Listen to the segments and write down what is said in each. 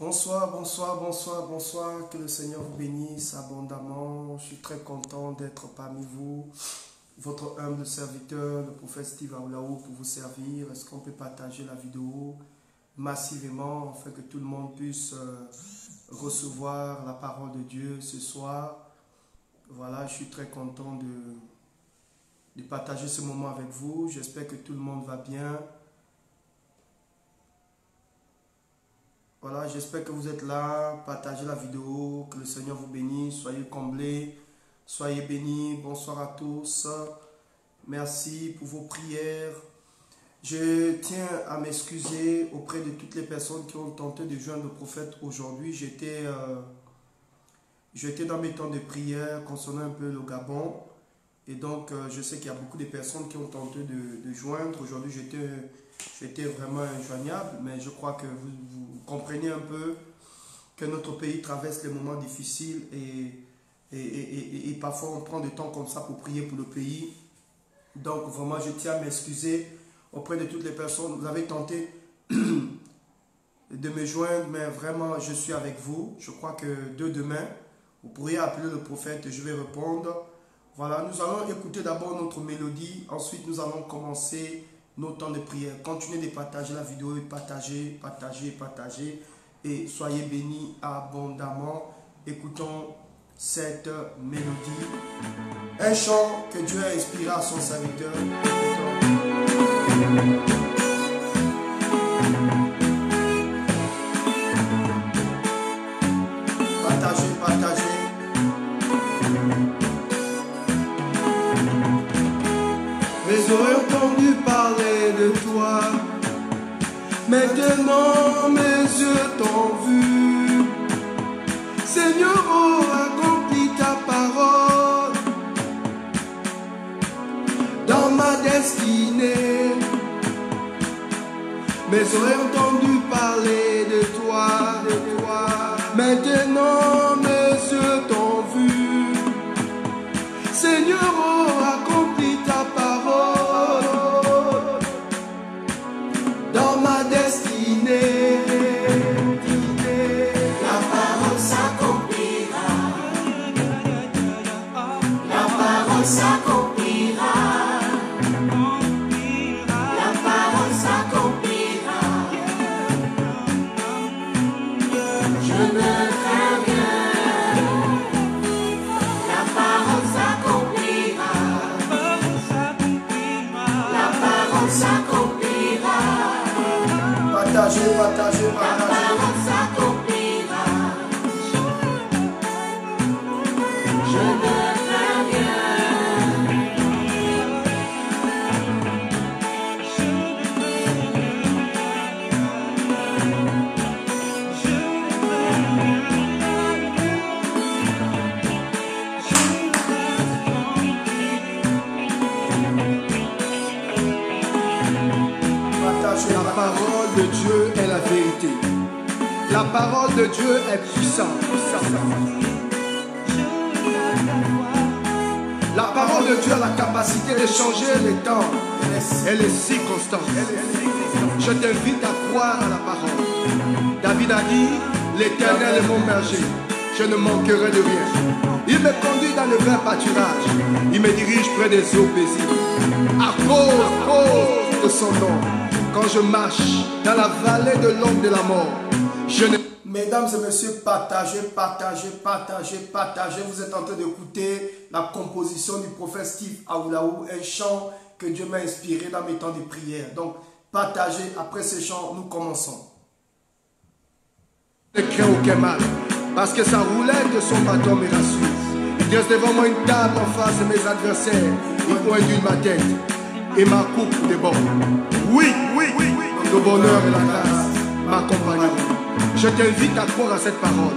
Bonsoir, bonsoir, bonsoir, bonsoir. Que le Seigneur vous bénisse abondamment. Je suis très content d'être parmi vous. Votre humble serviteur, le prophète Steve Aoulaou, pour vous servir. Est-ce qu'on peut partager la vidéo massivement afin que tout le monde puisse recevoir la parole de Dieu ce soir? Voilà, je suis très content de partager ce moment avec vous. J'espère que tout le monde va bien. Voilà, j'espère que vous êtes là. Partagez la vidéo. Que le Seigneur vous bénisse. Soyez comblés. Soyez bénis. Bonsoir à tous. Merci pour vos prières. Je tiens à m'excuser auprès de toutes les personnes qui ont tenté de joindre le prophète aujourd'hui. J'étais dans mes temps de prière concernant un peu le Gabon. Et donc, je sais qu'il y a beaucoup de personnes qui ont tenté de joindre. Aujourd'hui, j'étais vraiment injoignable, mais je crois que vous comprenez un peu que notre pays traverse des moments difficiles et parfois on prend du temps comme ça pour prier pour le pays. Donc, vraiment, je tiens à m'excuser auprès de toutes les personnes. Vous avez tenté de me joindre, mais vraiment, je suis avec vous. Je crois que demain, vous pourriez appeler le prophète et je vais répondre. Voilà, nous allons écouter d'abord notre mélodie. Ensuite, nous allons commencer nos temps de prière. Continuez de partager la vidéo, partagez. Et soyez bénis abondamment. Écoutons cette mélodie. Un chant que Dieu a inspiré à son serviteur. Partagez. Mes oreilles ont entendu parler de toi. Maintenant mes yeux t'ont vu. Seigneur, oh, accomplis ta parole dans ma destinée. Mes oreilles ont entendu parler de toi. Maintenant mes yeux t'ont vu. Seigneur, oh, accomplis ta parole dans ma destinée. La parole s'accomplira. La parole s'accomplira. La parole s'accomplira. Je ne crains rien. La parole s'accomplira. La parole s'accomplira. Partagez. La parole s'accomplira. Je ne crains rien. Partagez. La parole de Dieu est la vérité. La parole de Dieu est puissante. La parole de Dieu a la capacité de changer les temps et les circonstances. Je t'invite à croire à la parole. David a dit, l'Éternel est mon berger. Je ne manquerai de rien. Il me conduit dans le vert pâturage. Il me dirige près des eaux paisibles. À cause de son nom. Quand je marche dans la vallée de l'ombre de la mort, je ne... Mesdames et messieurs, partagez. Vous êtes en train d'écouter la composition du prophète Steve Aoulaou, un chant que Dieu m'a inspiré dans mes temps de prière. Donc, partagez. Après ce chant, nous commençons. ne crains aucun mal, parce que sa roulette de son bâton me rassure. Il dresse devant moi une table en face de mes adversaires. Il pointe ma tête et ma coupe déborde. Oui, le bonheur et la grâce m'accompagneront. Je t'invite à croire à cette parole.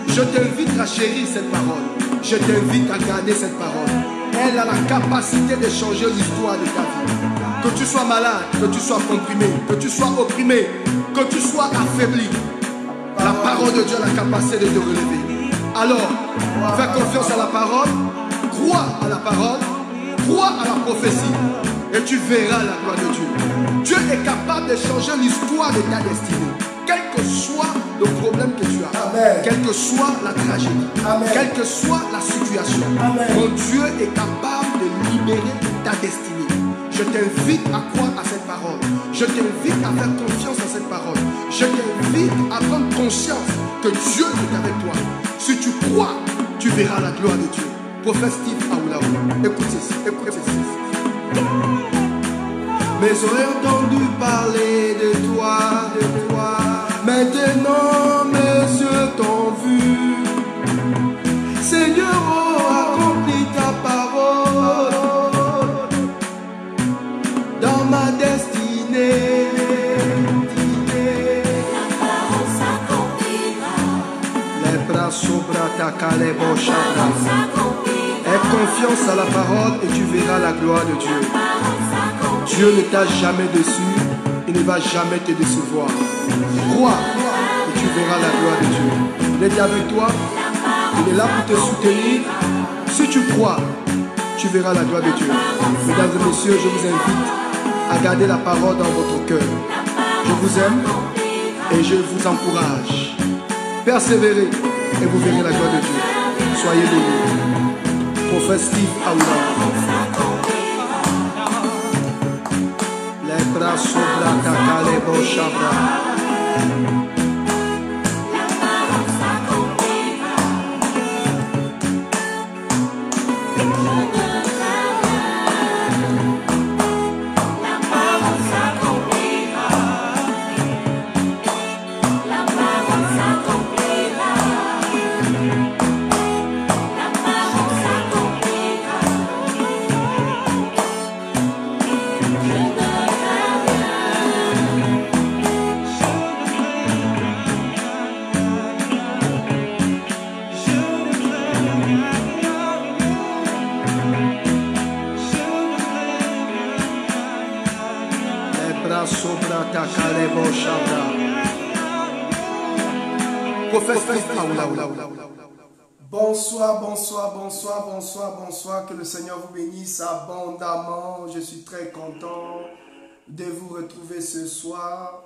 Je t'invite à chérir cette parole. Je t'invite à garder cette parole. Elle a la capacité de changer l'histoire de ta vie. Que tu sois malade, que tu sois comprimé, que tu sois opprimé, que tu sois affaibli, la parole de Dieu a la capacité de te relever. Alors, fais confiance à la parole, crois à la parole, crois à la prophétie, et tu verras la gloire de Dieu. Dieu est capable de changer l'histoire de ta destinée. Quel que soit le problème Amen. Quelle que soit la tragédie, Amen. quelle que soit la situation, Amen. mon Dieu est capable de libérer ta destinée. Je t'invite à croire à cette parole. Je t'invite à faire confiance à cette parole. Je t'invite à prendre conscience que Dieu est avec toi. Si tu crois, tu verras la gloire de Dieu. Prophète Steve Aoulaou, écoute ceci, écoute ceci. Mes oreilles ont entendu parler de toi, de toi. Maintenant mes yeux t'ont vu. Seigneur, oh, accomplis ta parole dans ma destinée. La parole s'accomplira. Les bras sobra ta calebo La chabra. parole s'accomplira. Aie confiance à la parole et tu verras la gloire de Dieu. La parole s'accomplira. Dieu ne t'a jamais déçu, il ne va jamais te décevoir. Crois et tu verras la gloire de Dieu. Il est avec toi, il est là pour te soutenir. Si tu crois, tu verras la gloire de Dieu. Mesdames et messieurs, je vous invite à garder la parole dans votre cœur. Je vous aime et je vous encourage. Persévérez et vous verrez la gloire de Dieu. Soyez bénis. Prophète Steve Aoulaou. Les bras sobra ta calebo chabra. Sobra ta calebo chabra. Prophète Steve Aoulaou. Bonsoir, bonsoir, bonsoir, bonsoir, bonsoir. Que le Seigneur vous bénisse abondamment. Je suis très content de vous retrouver ce soir.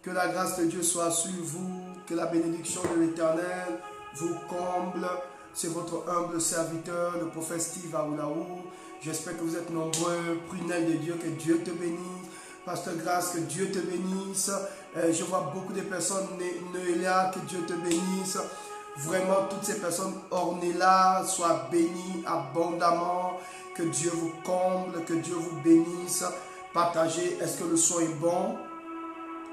Que la grâce de Dieu soit sur vous. Que la bénédiction de l'Éternel vous comble. C'est votre humble serviteur, le prophète Steve Aoulaou. J'espère que vous êtes nombreux. Prunelle de Dieu, que Dieu te bénisse. Pasteur Grâce, que Dieu te bénisse. Je vois beaucoup de personnes, Noélia, que Dieu te bénisse. Vraiment, toutes ces personnes ornées là, soient bénies abondamment. Que Dieu vous comble, que Dieu vous bénisse. Partagez. Est-ce que le son est bon?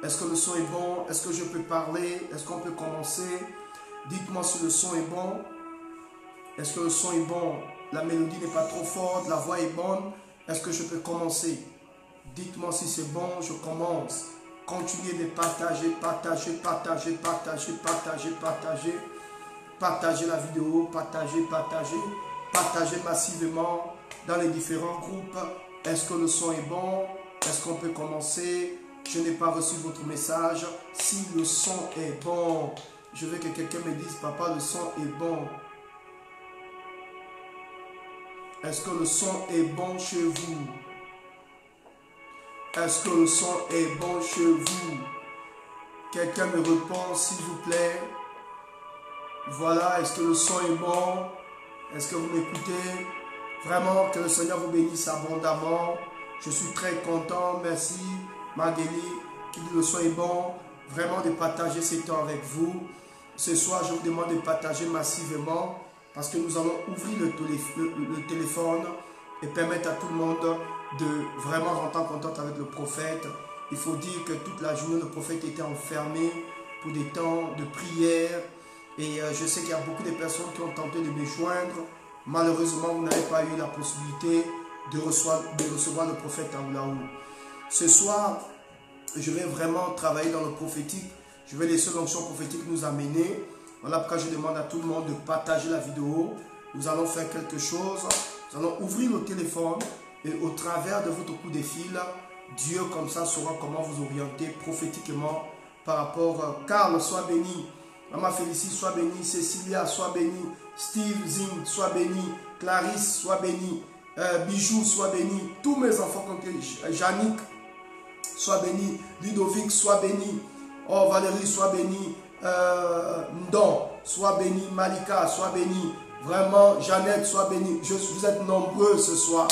Est-ce que le son est bon? Est-ce que je peux parler? Est-ce qu'on peut commencer? Dites-moi si le son est bon. Est-ce que le son est bon? La mélodie n'est pas trop forte, la voix est bonne. Est-ce que je peux commencer? Dites-moi si c'est bon, je commence. Continuez de partager, partager, partager, partager, partager, partager. Partagez la vidéo, partagez, partagez. Partagez massivement dans les différents groupes. Est-ce que le son est bon? Est-ce qu'on peut commencer? Je n'ai pas reçu votre message. Si le son est bon, je veux que quelqu'un me dise, papa, le son est bon. Est-ce que le son est bon chez vous? Est-ce que le son est bon chez vous? Quelqu'un me répond, s'il vous plaît. Voilà, est-ce que le son est bon? Est-ce que vous m'écoutez? Vraiment, que le Seigneur vous bénisse abondamment. Je suis très content, merci Magali, qui dit le son est bon. Vraiment de partager ces temps avec vous. Ce soir, je vous demande de partager massivement parce que nous allons ouvrir le téléphone et permettre à tout le monde de vraiment rentrer en contact avec le prophète. Il faut dire que toute la journée, le prophète était enfermé pour des temps de prière. Et je sais qu'il y a beaucoup de personnes qui ont tenté de me joindre. Malheureusement, vous n'avez pas eu la possibilité de recevoir le prophète Aoulaou. Ce soir, je vais vraiment travailler dans le prophétique. Je vais laisser l'onction prophétique nous amener. Voilà pourquoi je demande à tout le monde de partager la vidéo. Nous allons faire quelque chose. Nous allons ouvrir le téléphone. Et au travers de votre coup de fil, Dieu comme ça saura comment vous orienter prophétiquement par rapport. Carl, sois béni. Maman Félicie, sois béni. Cécilia, sois béni. Steve, Zing, sois béni. Clarisse, sois béni. Bijou, sois béni. Tous mes enfants, Jannick, sois béni. Ludovic, sois béni. Oh, Valérie, sois béni. Ndon, sois béni. Malika, sois béni. Vraiment, Jeannette, sois béni. Vous êtes nombreux ce soir.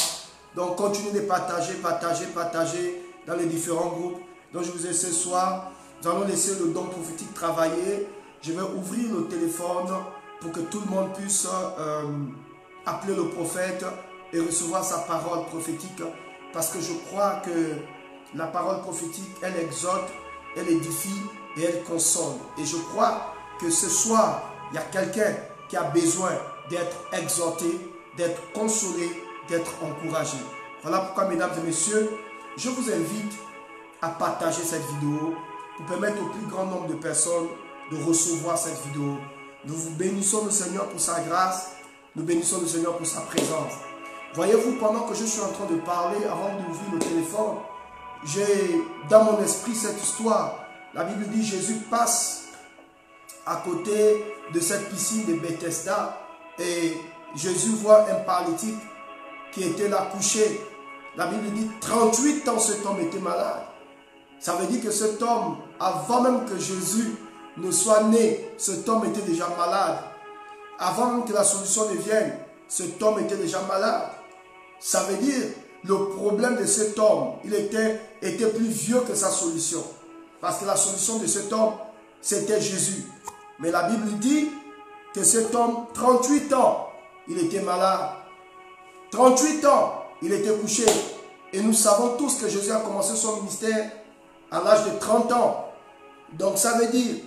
Donc, continuez de partager, partager, partager dans les différents groupes. Donc, je vous ai ce soir, nous allons laisser le don prophétique travailler. Je vais ouvrir le téléphone pour que tout le monde puisse appeler le prophète et recevoir sa parole prophétique. Parce que je crois que la parole prophétique, elle exhorte, elle édifie et elle console. Et je crois que ce soir, il y a quelqu'un qui a besoin d'être exhorté, d'être consolé, d'être encouragé. Voilà pourquoi, mesdames et messieurs, je vous invite à partager cette vidéo pour permettre au plus grand nombre de personnes de recevoir cette vidéo. Nous vous bénissons le Seigneur pour sa grâce, nous bénissons le Seigneur pour sa présence. Voyez-vous, pendant que je suis en train de parler, avant d'ouvrir le téléphone, j'ai dans mon esprit cette histoire. La Bible dit Jésus passe à côté de cette piscine de Bethesda et Jésus voit un paralytique qui était là couché. La Bible dit 38 ans cet homme était malade. Ça veut dire que cet homme, avant même que Jésus ne soit né, cet homme était déjà malade. Avant même que la solution ne vienne, cet homme était déjà malade. Ça veut dire le problème de cet homme, il était plus vieux que sa solution. Parce que la solution de cet homme, c'était Jésus. Mais la Bible dit que cet homme, 38 ans, il était malade. 38 ans, il était couché. Et nous savons tous que Jésus a commencé son ministère à l'âge de 30 ans. Donc ça veut dire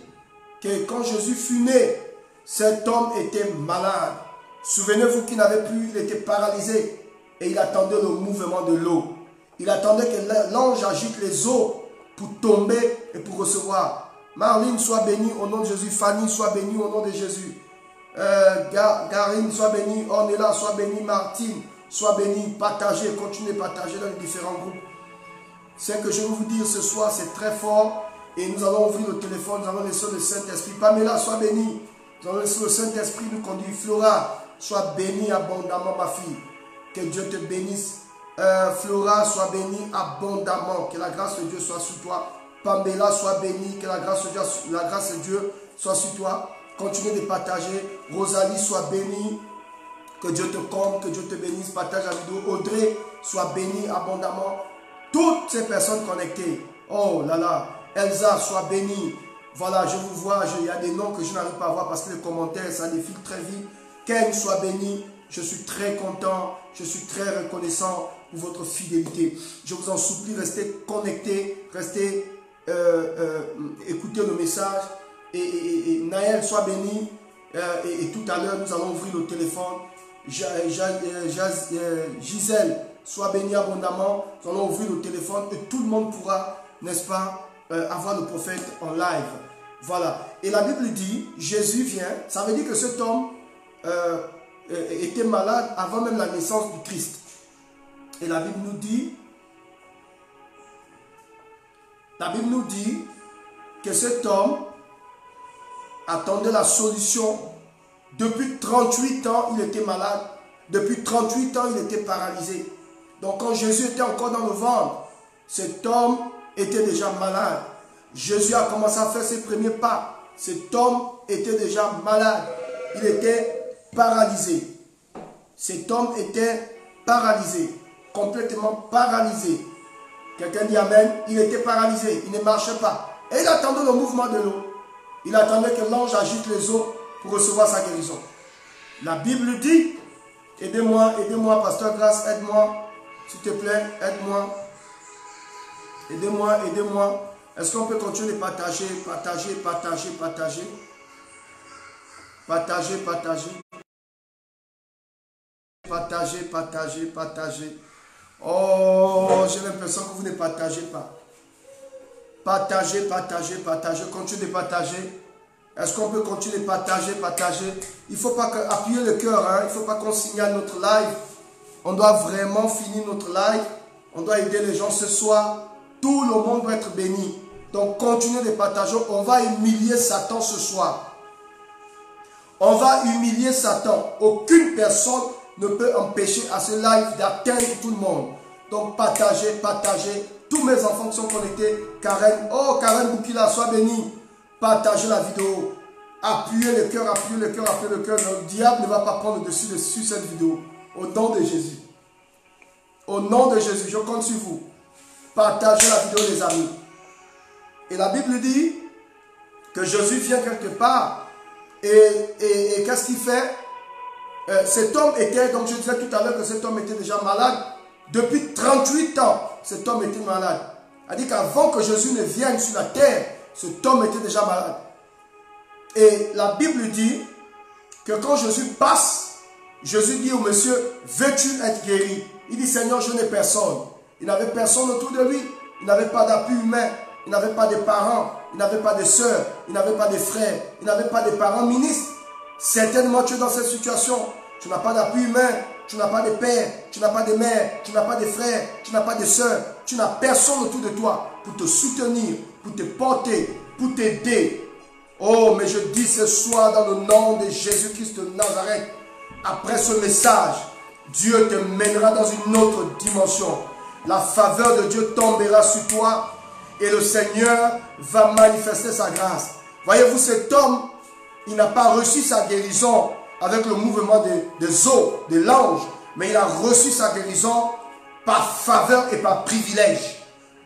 que quand Jésus fut né, cet homme était malade. Souvenez-vous qu'il n'avait plus, il était paralysé. Et il attendait le mouvement de l'eau. Il attendait que l'ange agite les eaux pour tomber et pour recevoir. Marlene, sois bénie au nom de Jésus. Fanny, sois bénie au nom de Jésus. Garine, sois bénie. Ornella, sois bénie. Martine, sois bénie. Partagez, continuez à partager dans les différents groupes. Ce que je vais vous dire ce soir, c'est très fort. Et nous allons ouvrir le téléphone, nous allons laisser le Saint-Esprit. Pamela, sois bénie. Nous allons laisser le Saint-Esprit nous conduire. Flora, sois bénie abondamment, ma fille. Que Dieu te bénisse. Flora, sois bénie abondamment. Que la grâce de Dieu soit sur toi. Pamela, sois bénie. Que la grâce de Dieu soit sur toi. Continue de partager. Rosalie, sois bénie. Que Dieu te comble, que Dieu te bénisse. Partage la vidéo. Audrey, sois bénie abondamment. Toutes ces personnes connectées. Oh là là. Elsa, sois bénie. Voilà, je vous vois. Il y a des noms que je n'arrive pas à voir parce que les commentaires, ça défile très vite. Ken, sois bénie. Je suis très content, je suis très reconnaissant pour votre fidélité. Je vous en supplie, restez connectés, restez, écoutez le message. Et Naël, sois béni. Et tout à l'heure, nous allons ouvrir le téléphone. Gisèle, sois béni abondamment. Nous allons ouvrir le téléphone et tout le monde pourra, n'est-ce pas, avoir le prophète en live. Voilà. Et la Bible dit, Jésus vient. Ça veut dire que cet homme était malade avant même la naissance du Christ. Et la Bible nous dit que cet homme attendait la solution. Depuis 38 ans, il était malade. Depuis 38 ans, il était paralysé. Donc quand Jésus était encore dans le ventre, cet homme était déjà malade. Jésus a commencé à faire ses premiers pas. Cet homme était déjà malade. Il était paralysé. Cet homme était paralysé, complètement paralysé. Quelqu'un dit amen. Il était paralysé, il ne marchait pas. Et il attendait le mouvement de l'eau. Il attendait que l'ange agite les eaux pour recevoir sa guérison. La Bible dit, aidez-moi, aidez-moi, Pasteur Grâce, aide-moi, s'il te plaît, aide-moi. Aidez-moi, aidez-moi. Est-ce qu'on peut continuer de partager, partager, partager, partager? Partager, partager. Partagez, partagez, partagez. Oh, j'ai l'impression que vous ne partagez pas. Partagez, partagez, partagez. Continuez de partager. Est-ce qu'on peut continuer de partager, partager? Il ne faut pas appuyer le cœur. Hein? Il ne faut pas qu'on signale notre live. On doit vraiment finir notre live. On doit aider les gens ce soir. Tout le monde doit être béni. Donc, continuez de partager. On va humilier Satan ce soir. On va humilier Satan. Aucune personne ne peut empêcher à ce live d'atteindre tout le monde. Donc partagez, partagez. Tous mes enfants qui sont connectés. Karen, oh Karen Boukila, sois bénie. partagez la vidéo, appuyez le cœur, appuyez le cœur, appuyez le cœur. Le diable ne va pas prendre le dessus sur cette vidéo. Au nom de Jésus. Au nom de Jésus, je compte sur vous. Partagez la vidéo, les amis. Et la Bible dit que Jésus vient quelque part. Et qu'est-ce qu'il fait? Cet homme était, donc je disais tout à l'heure que cet homme était déjà malade. Depuis 38 ans, cet homme était malade. C'est-à-dire qu'avant que Jésus ne vienne sur la terre, cet homme était déjà malade. Et la Bible dit que quand Jésus passe, Jésus dit au monsieur, veux-tu être guéri? Il dit, Seigneur, je n'ai personne. Il n'avait personne autour de lui. Il n'avait pas d'appui humain. Il n'avait pas de parents. Il n'avait pas de sœurs. Il n'avait pas de frères. Il n'avait pas de parents ministres. Certainement, tu es dans cette situation. Tu n'as pas d'appui humain. Tu n'as pas de père. Tu n'as pas de mère. Tu n'as pas de frère. Tu n'as pas de sœur. Tu n'as personne autour de toi pour te soutenir, pour te porter, pour t'aider. Oh, mais je dis ce soir dans le nom de Jésus-Christ de Nazareth, après ce message, Dieu te mènera dans une autre dimension. La faveur de Dieu tombera sur toi et le Seigneur va manifester sa grâce. Voyez-vous, cet homme, il n'a pas reçu sa guérison avec le mouvement des eaux, de l'ange, mais il a reçu sa guérison par faveur et par privilège.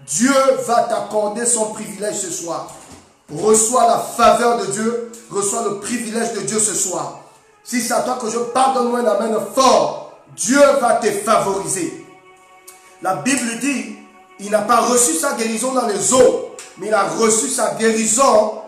Dieu va t'accorder son privilège ce soir. Reçois la faveur de Dieu, reçois le privilège de Dieu ce soir. Si c'est à toi que je parle, donne-moi un amen fort. Dieu va te favoriser. La Bible dit, il n'a pas reçu sa guérison dans les eaux, mais il a reçu sa guérison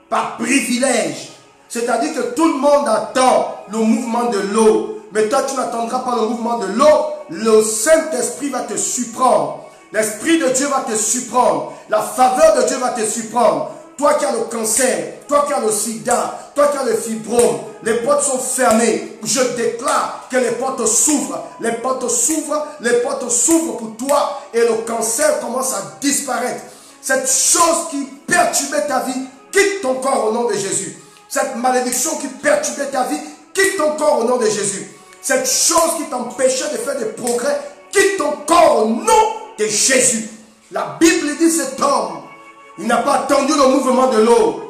par privilège. C'est-à-dire que tout le monde attend le mouvement de l'eau. Mais toi, tu n'attendras pas le mouvement de l'eau. Le Saint-Esprit va te surprendre. L'Esprit de Dieu va te surprendre. La faveur de Dieu va te surprendre. Toi qui as le cancer, toi qui as le sida, toi qui as le fibrome, les portes sont fermées. Je déclare que les portes s'ouvrent. Les portes s'ouvrent, les portes s'ouvrent pour toi et le cancer commence à disparaître. Cette chose qui perturbait ta vie, quitte ton corps au nom de Jésus. Cette malédiction qui perturbait ta vie, quitte ton corps au nom de Jésus. Cette chose qui t'empêchait de faire des progrès, quitte ton corps au nom de Jésus. La Bible dit cet homme, il n'a pas attendu le mouvement de l'eau,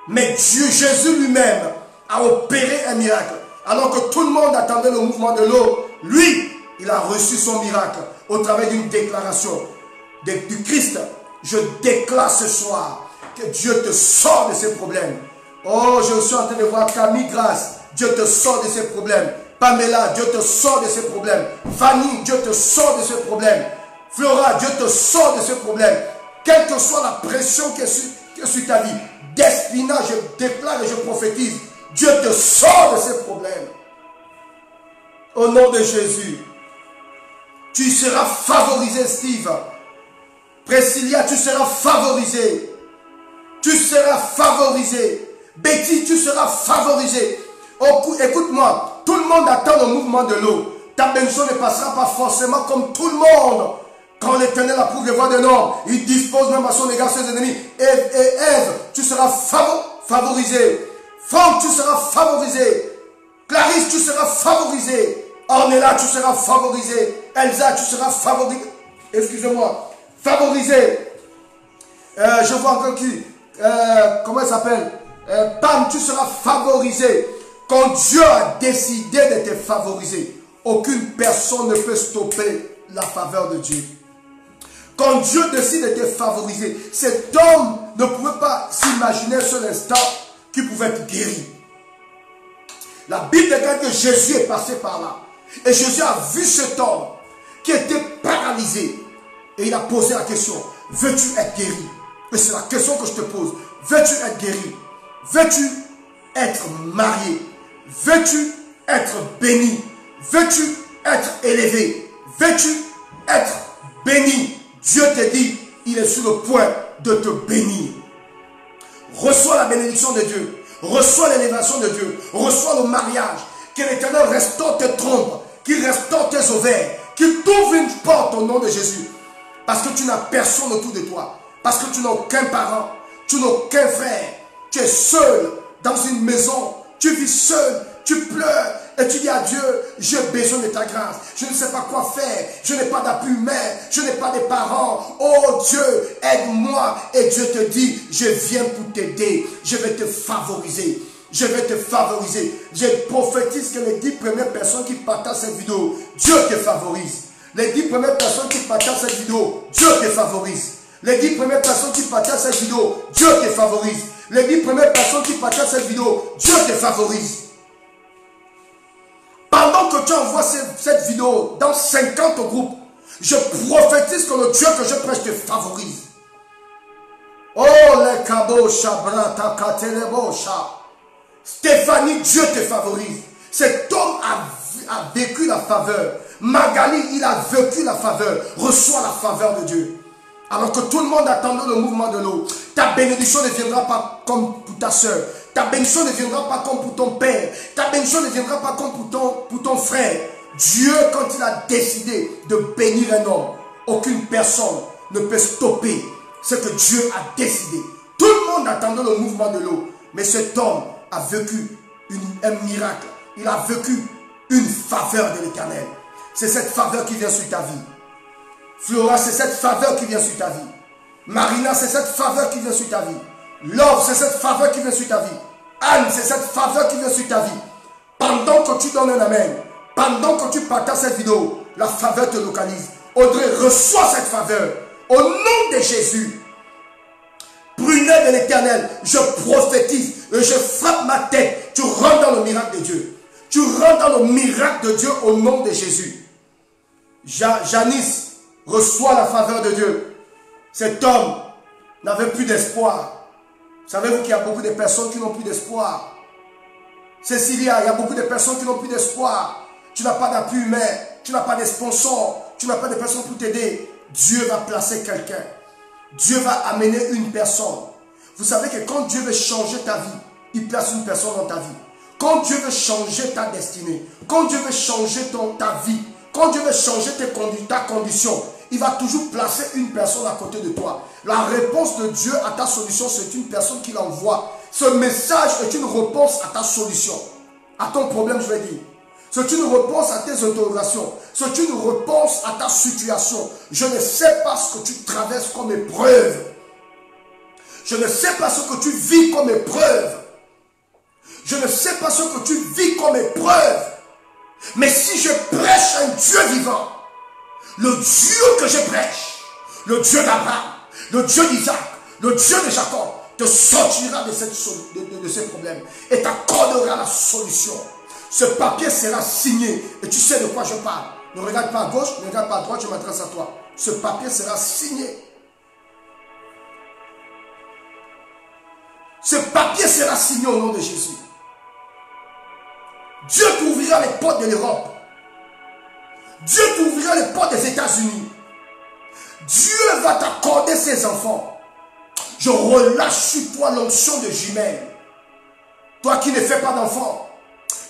mais Dieu, Jésus lui-même, a opéré un miracle. Alors que tout le monde attendait le mouvement de l'eau, lui, il a reçu son miracle au travers d'une déclaration du Christ. Je déclare ce soir que Dieu te sort de ces problèmes. Oh, je suis en train de voir Camille Grâce, Dieu te sort de ces problèmes. Pamela, Dieu te sort de ces problèmes. Fanny, Dieu te sort de ces problèmes. Flora, Dieu te sort de ces problèmes. Quelle que soit la pression qui est sur ta vie, Despina, je déclare et je prophétise, Dieu te sort de ces problèmes. Au nom de Jésus, tu seras favorisé, Steve. Priscilla, tu seras favorisé. Tu seras favorisé. Betty, tu seras favorisé. Oh, écoute-moi, tout le monde attend le mouvement de l'eau. Ta bénédiction ne passera pas forcément comme tout le monde. Quand l'Éternel approuve les voies d'un homme, il dispose même à son égard ses ennemis. Ève, tu seras favorisé. Franck, tu seras favorisé. Clarisse, tu seras favorisé. Ornella, tu seras favorisé. Elsa, tu seras favorisé. Excusez-moi. Favorisé. Je vois encore qui. Comment elle s'appelle? Pam, tu seras favorisé. Quand Dieu a décidé de te favoriser, aucune personne ne peut stopper la faveur de Dieu. Quand Dieu décide de te favoriser, cet homme ne pouvait pas s'imaginer un seul instant qu'il pouvait être guéri. La Bible déclare que Jésus est passé par là. Et Jésus a vu cet homme qui était paralysé. Et il a posé la question, veux-tu être guéri? Et c'est la question que je te pose. Veux-tu être guéri? Veux-tu être marié? Veux-tu être béni? Veux-tu être élevé? Veux-tu être béni? Dieu te dit, il est sur le point de te bénir. Reçois la bénédiction de Dieu. Reçois l'élévation de Dieu. Reçois le mariage. Que l'Éternel restaure tes trompes. Qu'il restaure tes ovaires. Qu'il t'ouvre une porte au nom de Jésus. Parce que tu n'as personne autour de toi. Parce que tu n'as aucun parent. Tu n'as aucun frère. Tu es seul dans une maison. Tu vis seul. Tu pleures. et tu dis à Dieu, j'ai besoin de ta grâce. Je ne sais pas quoi faire. Je n'ai pas d'appui humain. Je n'ai pas de parents. Oh Dieu, aide-moi. Et Dieu te dit, je viens pour t'aider. Je vais te favoriser. Je vais te favoriser. Je prophétise que les 10 premières personnes qui partagent cette vidéo, Dieu te favorise. Les 10 premières personnes qui partagent cette vidéo, Dieu te favorise. Les 10 premières personnes qui partagent cette vidéo, Dieu te favorise. Les 10 premières personnes qui partagent cette vidéo, Dieu te favorise. Pendant que tu envoies cette vidéo dans 50 groupes, je prophétise que le Dieu que je prêche te favorise. Oh, les kabosha, brata, katelebosha. Stéphanie, Dieu te favorise. Cet homme a vécu la faveur. Magali, il a vécu la faveur. Reçois la faveur de Dieu. Alors que tout le monde attendait le mouvement de l'eau. Ta bénédiction ne viendra pas comme pour ta soeur. Ta bénédiction ne viendra pas comme pour ton père. Ta bénédiction ne viendra pas comme pour ton frère. Dieu, quand il a décidé de bénir un homme, aucune personne ne peut stopper ce que Dieu a décidé. Tout le monde attendait le mouvement de l'eau. Mais cet homme a vécu un miracle. Il a vécu une faveur de l'Éternel. C'est cette faveur qui vient sur ta vie. Flora, c'est cette faveur qui vient sur ta vie. Marina, c'est cette faveur qui vient sur ta vie. Love, c'est cette faveur qui vient sur ta vie. Anne, c'est cette faveur qui vient sur ta vie. Pendant que tu donnes un amen, pendant que tu partages cette vidéo, la faveur te localise. Audrey, reçois cette faveur. Au nom de Jésus, prunelle de l'Éternel, je prophétise et je frappe ma tête. Tu rentres dans le miracle de Dieu. Tu rentres dans le miracle de Dieu au nom de Jésus. Janice, reçois la faveur de Dieu. Cet homme n'avait plus d'espoir. Savez-vous qu'il y a beaucoup de personnes qui n'ont plus d'espoir? Cécilia, il y a beaucoup de personnes qui n'ont plus d'espoir. Tu n'as pas d'appui humain, tu n'as pas de sponsors, tu n'as pas de personnes pour t'aider. Dieu va placer quelqu'un. Dieu va amener une personne. Vous savez que quand Dieu veut changer ta vie, il place une personne dans ta vie. Quand Dieu veut changer ta destinée, quand Dieu veut changer ta vie, quand Dieu veut changer ta condition, il va toujours placer une personne à côté de toi. La réponse de Dieu à ta solution, c'est une personne qui l'envoie. Ce message est une réponse à ta solution. À ton problème, je vais dire. C'est une réponse à tes interrogations. C'est une réponse à ta situation. Je ne sais pas ce que tu traverses comme épreuve. Je ne sais pas ce que tu vis comme épreuve. Je ne sais pas ce que tu vis comme épreuve. Mais si je prêche un Dieu vivant, le Dieu que je prêche, le Dieu d'Abraham, le Dieu d'Isaac, le Dieu de Jacob, te sortira de ces problèmes et t'accordera la solution. Ce papier sera signé et tu sais de quoi je parle. Ne regarde pas à gauche, ne regarde pas à droite, je m'adresse à toi. Ce papier sera signé. Ce papier sera signé au nom de Jésus. Dieu t'ouvrira les portes de l'Europe. Dieu t'ouvrira les portes des États-Unis. Dieu va t'accorder ses enfants. Je relâche sur toi l'onction de jumelle. Toi qui ne fais pas d'enfants.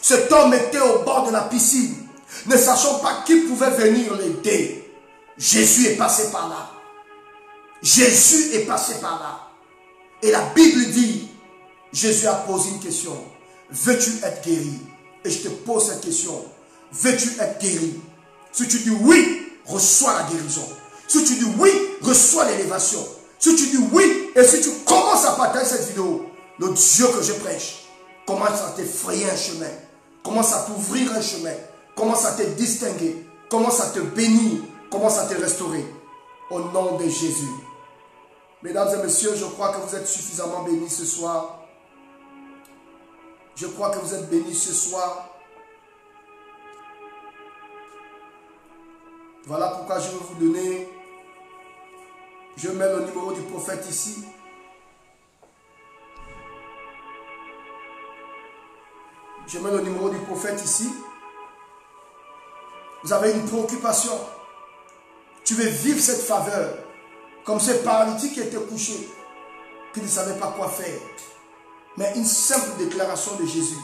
Cet homme était au bord de la piscine, ne sachant pas qui pouvait venir l'aider. Jésus est passé par là. Jésus est passé par là. Et la Bible dit, Jésus a posé une question. Veux-tu être guéri? Et je te pose cette question. Veux-tu être guéri? Si tu dis oui, reçois la guérison. Si tu dis oui, reçois l'élévation. Si tu dis oui, et si tu commences à partager cette vidéo, le Dieu que je prêche commence à te frayer un chemin. Commence à t'ouvrir un chemin. Commence à te distinguer. Commence à te bénir. Commence à te restaurer. Au nom de Jésus. Mesdames et messieurs, je crois que vous êtes suffisamment bénis ce soir. Je crois que vous êtes bénis ce soir. Voilà pourquoi je vais vous donner. Je mets le numéro du prophète ici. Je mets le numéro du prophète ici. Vous avez une préoccupation. Tu veux vivre cette faveur. Comme ce paralytique qui était couché, qui ne savait pas quoi faire. Mais une simple déclaration de Jésus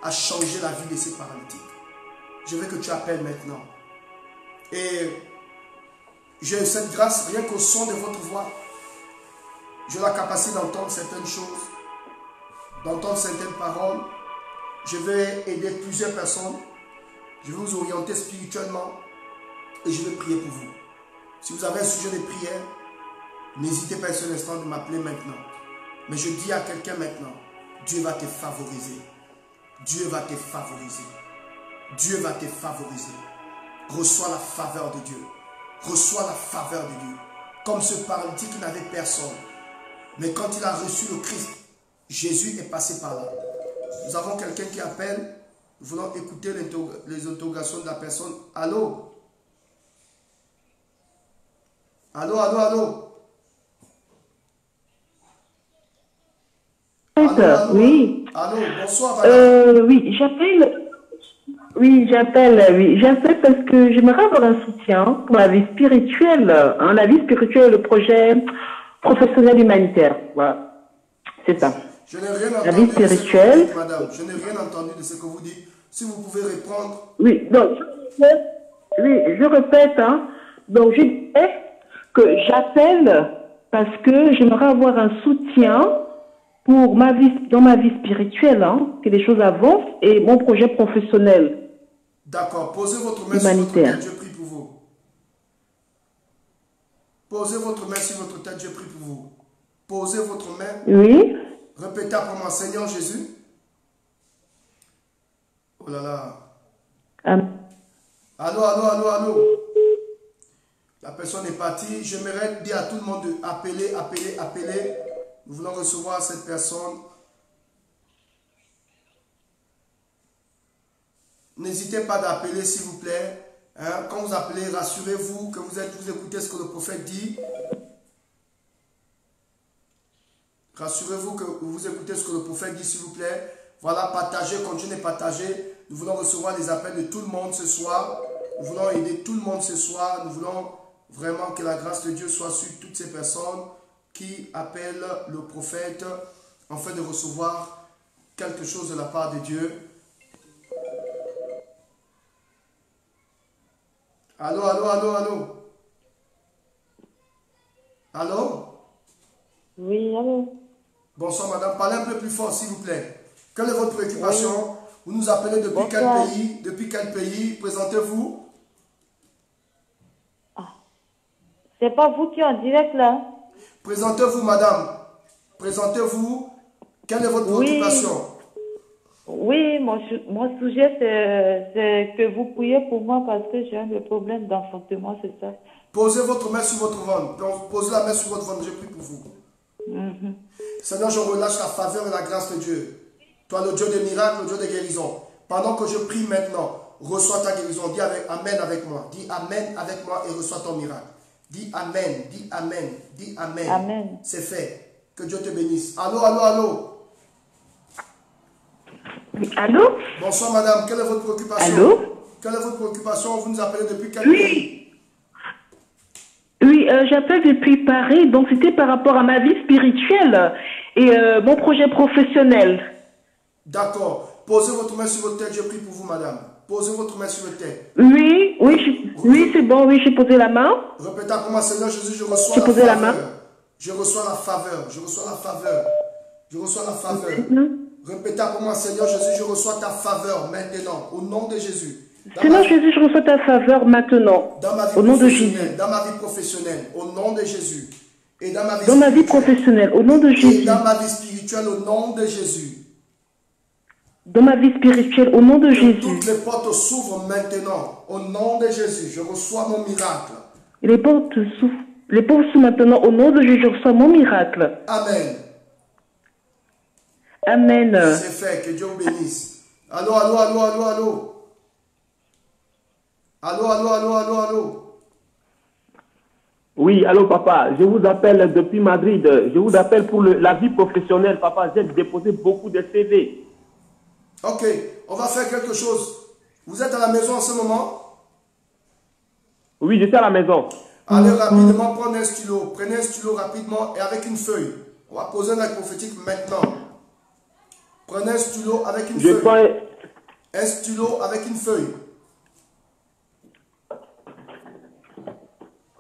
a changé la vie de ces paralytiques. Je veux que tu appelles maintenant. Et j'ai cette grâce, rien qu'au son de votre voix. J'ai la capacité d'entendre certaines choses, d'entendre certaines paroles. je vais aider plusieurs personnes. Je vais vous orienter spirituellement et je vais prier pour vous. Si vous avez un sujet de prière, n'hésitez pas un seul instant de m'appeler maintenant. Mais je dis à quelqu'un maintenant, Dieu va te favoriser. Dieu va te favoriser. Dieu va te favoriser. Reçois la faveur de Dieu. Reçois la faveur de Dieu. Comme ce paralytique n'avait personne. Mais quand il a reçu le Christ, Jésus est passé par là. Nous avons quelqu'un qui appelle. Nous voulons écouter les interrogations de la personne. Allô? Allô, allô, allô? Allô, allô, oui. Allô, bonsoir, madame. Oui, j'appelle. Oui, j'appelle parce que j'aimerais avoir un soutien pour la vie spirituelle. Hein, la vie spirituelle, le projet professionnel humanitaire. Voilà, c'est ça. Je n'ai rien La entendu vie de ce que spirituelle. vous dites, madame. Je n'ai rien entendu de ce que vous dites. Si vous pouvez répondre. Oui, donc, je répète, hein. Donc, je disais que j'appelle parce que j'aimerais avoir un soutien pour ma vie, dans ma vie spirituelle, hein, que les choses avancent et mon projet professionnel. D'accord. Posez votre main sur votre tête, je prie pour vous. Posez votre main sur votre tête, je prie pour vous. Posez votre main. Oui. Répétez après moi, Seigneur Jésus. Oh là là. Allô, allô, allô, allô. La personne est partie. J'aimerais dire à tout le monde d'appeler, appeler, appeler. Nous voulons recevoir cette personne. N'hésitez pas d'appeler, s'il vous plaît. Hein, quand vous appelez, rassurez-vous que vous écoutez ce que le prophète dit. Rassurez-vous que vous écoutez ce que le prophète dit, s'il vous plaît. Voilà, partagez, continuez de partager. Nous voulons recevoir les appels de tout le monde ce soir. Nous voulons aider tout le monde ce soir. Nous voulons vraiment que la grâce de Dieu soit sur toutes ces personnes qui appellent le prophète afin de recevoir quelque chose de la part de Dieu. Allô, allô, allô, allô. Allô? Oui, allô. Bonsoir madame, parlez un peu plus fort s'il vous plaît. Quelle est votre préoccupation? Oui. Vous nous appelez depuis Bonsoir. quel pays? Depuis quel pays? Présentez-vous. C'est pas vous qui êtes en direct là? Présentez-vous madame. Présentez-vous. Quelle est votre Oui. préoccupation? Oui, mon sujet, c'est que vous priez pour moi parce que j'ai un problème d'enfantement, c'est ça. Posez votre main sur votre ventre. Posez la main sur votre ventre, je prie pour vous. Seigneur, je relâche la faveur et la grâce de Dieu. Toi, le Dieu des miracles, le Dieu des guérisons. Pendant que je prie maintenant, reçois ta guérison. Dis Amen avec moi. Dis Amen avec moi et reçois ton miracle. Dis Amen, dis Amen, dis Amen. Amen. C'est fait. Que Dieu te bénisse. Allô, allô, allô. Allô? Bonsoir madame, quelle est votre préoccupation? Allô? Quelle est votre préoccupation? Vous nous appelez depuis quel pays? Oui, j'appelle depuis Paris, donc c'était par rapport à ma vie spirituelle et mon projet professionnel. D'accord. Posez votre main sur votre tête, je prie pour vous madame. Posez votre main sur votre tête. Oui, c'est bon, oui, j'ai posé la main. Répétez pour moi, Seigneur Jésus, je reçois J'ai la posé faveur. la main. Je reçois la faveur, je reçois la faveur. Je reçois la faveur. Répétez pour moi, Seigneur Jésus, je reçois ta faveur maintenant, au nom de Jésus. Seigneur Jésus, je reçois ta faveur maintenant, Dans ma vie au nom de professionnelle, Jésus. dans ma vie professionnelle, au nom de Jésus. Et dans ma vie Dans ma vie spirituelle. professionnelle, au nom de Et Jésus. dans ma vie spirituelle, au nom de Jésus. Dans ma vie spirituelle, au nom de Que Jésus. toutes les portes s'ouvrent maintenant, au nom de Jésus. Je reçois mon miracle. Et les portes s'ouvrent maintenant, au nom de Jésus, je reçois mon miracle. Amen. Amen. C'est fait, que Dieu vous bénisse. Allô, allô, allô, allô, allô. Allô, allô, allô, allô, allô. Oui, allô papa, je vous appelle depuis Madrid. Je vous appelle pour la vie professionnelle, papa. J'ai déposé beaucoup de CV. Ok, on va faire quelque chose. Vous êtes à la maison en ce moment? Oui, je suis à la maison. Allez rapidement prendre un stylo. Prenez un stylo rapidement et avec une feuille. On va poser un acte prophétique maintenant. Prenez un stylo avec une Je feuille. prends... Un stylo avec une feuille.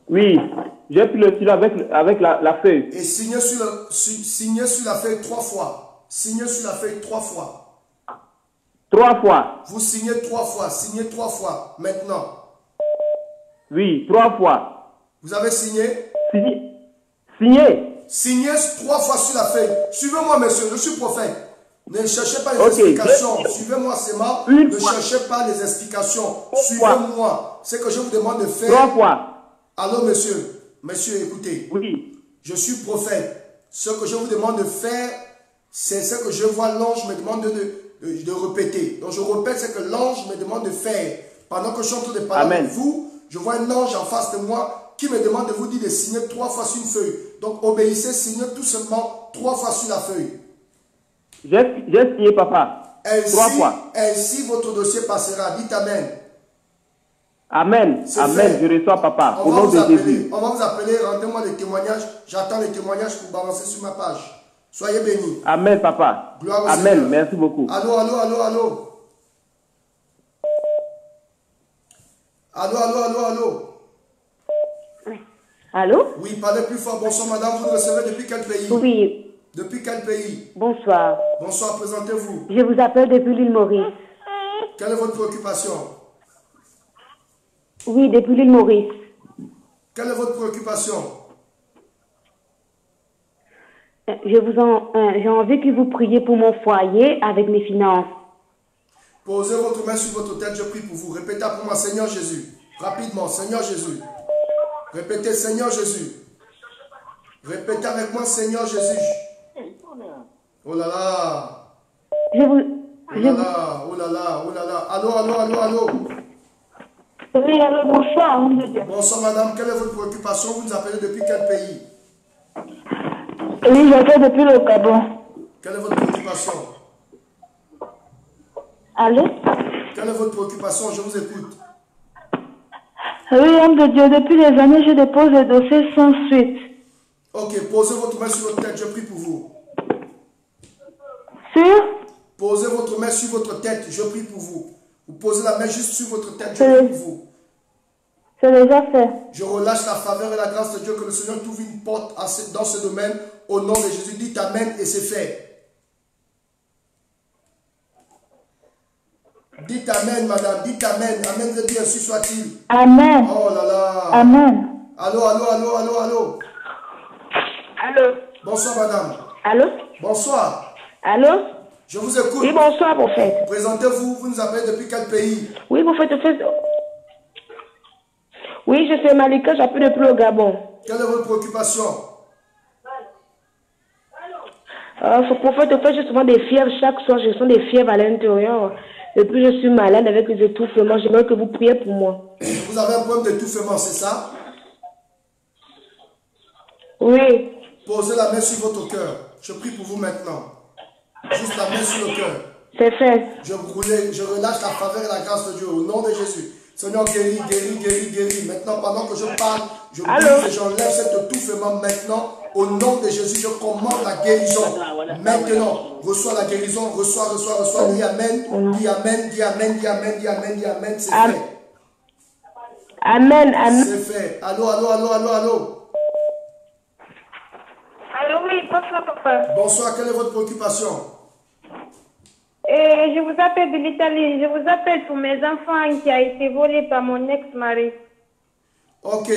Oui, j'ai pris le stylo avec la feuille. Et signez sur la feuille 3 fois. Signez sur la feuille 3 fois. 3 fois. Vous signez 3 fois. Signez 3 fois. Maintenant. Oui, 3 fois. Vous avez signé? Signé. Signez 3 fois sur la feuille. Suivez-moi, monsieur. Je suis prophète. Ne cherchez pas les Ok. explications. Suivez-moi, c'est moi. Une Ne fois. cherchez pas les explications. fois. Suivez-moi. Ce que je vous demande de 3 faire. fois. Allô, monsieur. Monsieur, écoutez. Oui. Je suis prophète. Ce que je vous demande de faire, c'est ce que je vois l'ange me demande de répéter. Donc je répète ce que l'ange me demande de faire. Pendant que je suis en train de parler Amen. avec vous, je vois un ange en face de moi qui me demande de vous dire de signer 3 fois sur une feuille. Donc obéissez, signez tout simplement 3 fois sur la feuille. J'ai signé, papa. 3 fois. Ainsi votre dossier passera. Dites Amen. Amen. C'est Amen. fait. Je reçois, papa. On Au va nom vous de appeler. Jésus. On va vous appeler. Rendez-moi les témoignages. J'attends les témoignages pour balancer sur ma page. Soyez bénis. Amen, papa. Gloire au Amen. Seigneur. Merci beaucoup. Allô, allô, allô, allô. Allô, allô, allô, allô. Allô? Oui, parlez plus fort. Bonsoir, madame. Vous nous recevez depuis quel pays? Oui, Depuis quel pays? bonsoir. Bonsoir, présentez-vous. Je vous appelle depuis l'île Maurice. Quelle est votre préoccupation? Oui, depuis l'île Maurice. Quelle est votre préoccupation? J'ai envie que vous priez pour mon foyer avec mes finances. Posez votre main sur votre tête, je prie pour vous. Répétez pour moi, Seigneur Jésus. Rapidement, Seigneur Jésus. Répétez, Seigneur Jésus. Répétez avec moi, Seigneur Jésus. Oh là là. Je vous... Oh là là, oh là là, oh là là. Allô, allô, allô, allô. Oui, allô, bonsoir, homme de Dieu. Bonsoir madame, quelle est votre préoccupation? Vous nous appelez depuis quel pays? Oui, j'appelle depuis le Gabon. Quelle est votre préoccupation? Allô? Quelle est votre préoccupation? Je vous écoute. Oui, homme de Dieu, depuis des années, je dépose le dossier sans suite. Ok, posez votre main sur votre tête, je prie pour vous. Sûr? Posez votre main sur votre tête, je prie pour vous. Vous posez la main juste sur votre tête, je prie pour vous. C'est déjà fait. Je relâche la faveur et la grâce de Dieu, que le Seigneur t'ouvre une porte dans ce domaine. Au nom de Jésus, dites Amen et c'est fait. Dites Amen, madame, dites Amen. Amen de Dieu, ainsi soit-il. Amen. Oh là là. Amen. Allô, allô, allô, allô, allô. Allô? Bonsoir, madame. Allô? Bonsoir. Allô? Je vous écoute. Oui, bonsoir, prophète. Présentez-vous, vous nous appelez depuis quel pays? Oui, prophète. Oui, je suis Malika, j'appelle depuis le Gabon. Quelle est votre préoccupation? Ce prophète fait justement des fièvres. Chaque soir, je sens des fièvres à l'intérieur. Et puis, je suis malade avec les étouffements. J'aimerais que vous priez pour moi. Vous avez un problème d'étouffement, c'est ça? Oui. Posez la main sur votre cœur. Je prie pour vous maintenant. Juste la main sur le cœur. C'est fait. Je relâche la faveur et la grâce de Dieu au nom de Jésus. Seigneur, guéris, guéris, guéris, guéris. Maintenant, pendant que je parle, je brise et j'enlève cet étouffement maintenant. Au nom de Jésus, je commande la guérison. Maintenant, reçois la guérison, reçois. Dis Amen, dis Amen, dis Amen, dis Amen, dis Amen, dis Amen. C'est fait. Amen, amen. C'est fait. Allô, allô, allô, allô, allô. Allô, oui, bonsoir, papa. Bonsoir, quelle est votre préoccupation? Je vous appelle de l'Italie. Je vous appelle pour mes enfants qui a été volé par mon ex-mari. Ok.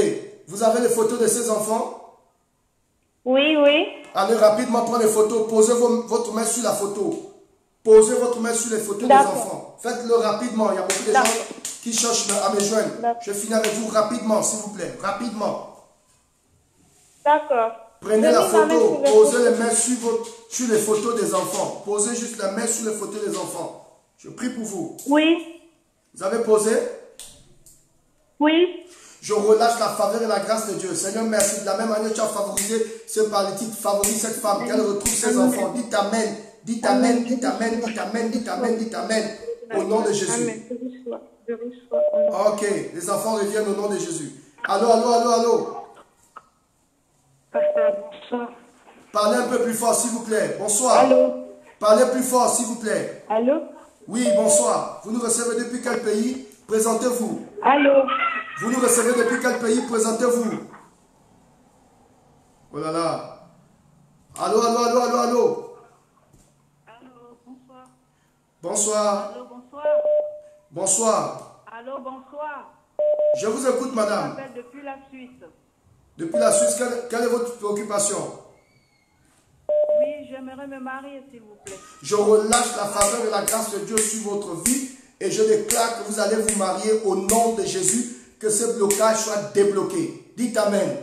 Vous avez les photos de ces enfants? Oui, oui. Allez rapidement prendre les photos. Posez votre main sur la photo. Posez votre main sur les photos des enfants. Faites-le rapidement. Il y a beaucoup de gens qui cherchent à me joindre. Je finis avec vous rapidement, s'il vous plaît. Rapidement. D'accord. Prenez la photo. Posez les mains sur les photos des enfants. Posez juste la main sur les photos des enfants. Je prie pour vous. Oui. Vous avez posé? Oui. Je relâche la faveur et la grâce de Dieu. Seigneur, merci. De la même manière que tu as favorisé ce paralytique, favorise cette femme, qu'elle retrouve ses enfants. Dites Amen. Dites Amen, dites Amen, dites Amen, dites Amen, dites Amen. Au nom de Jésus. Amen. Je reçois. Ok, les enfants reviennent au nom de Jésus. Allô, allô, allô, allô. Pasteur, bonsoir. Parlez un peu plus fort, s'il vous plaît. Bonsoir. Allô. Parlez plus fort, s'il vous plaît. Allô. Oui, bonsoir. Vous nous recevez depuis quel pays? Présentez-vous. Allô. Vous nous recevez depuis quel pays? Présentez-vous. Oh là là. Allô, allô, allô, allô, allô. Allô, bonsoir. Bonsoir. Allô, bonsoir. Bonsoir. Allô, bonsoir. Je vous écoute, Je madame. m'appelle depuis la Suisse. Depuis la Suisse, quelle est votre préoccupation? Oui, j'aimerais me marier, s'il vous plaît. Je relâche la faveur et la grâce de Dieu sur votre vie et je déclare que vous allez vous marier au nom de Jésus, que ce blocage soit débloqué. Dites Amen.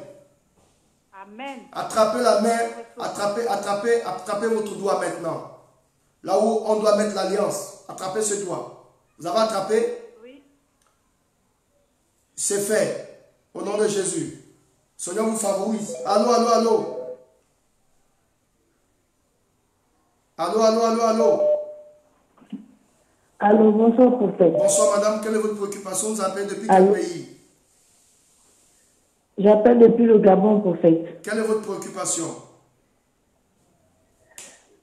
Amen. Attrapez la main, attrapez votre doigt maintenant. Là où on doit mettre l'alliance, attrapez ce doigt. Vous avez attrapé? Oui. C'est fait. Au nom de Jésus. Seigneur vous favorise. Allô, allô, allô. Allô, allô, allô, allô. Allô, bonsoir, prophète. Bonsoir madame, quelle est votre préoccupation? Vous appelez depuis Allô. quel pays? J'appelle depuis le Gabon, prophète. Quelle est votre préoccupation?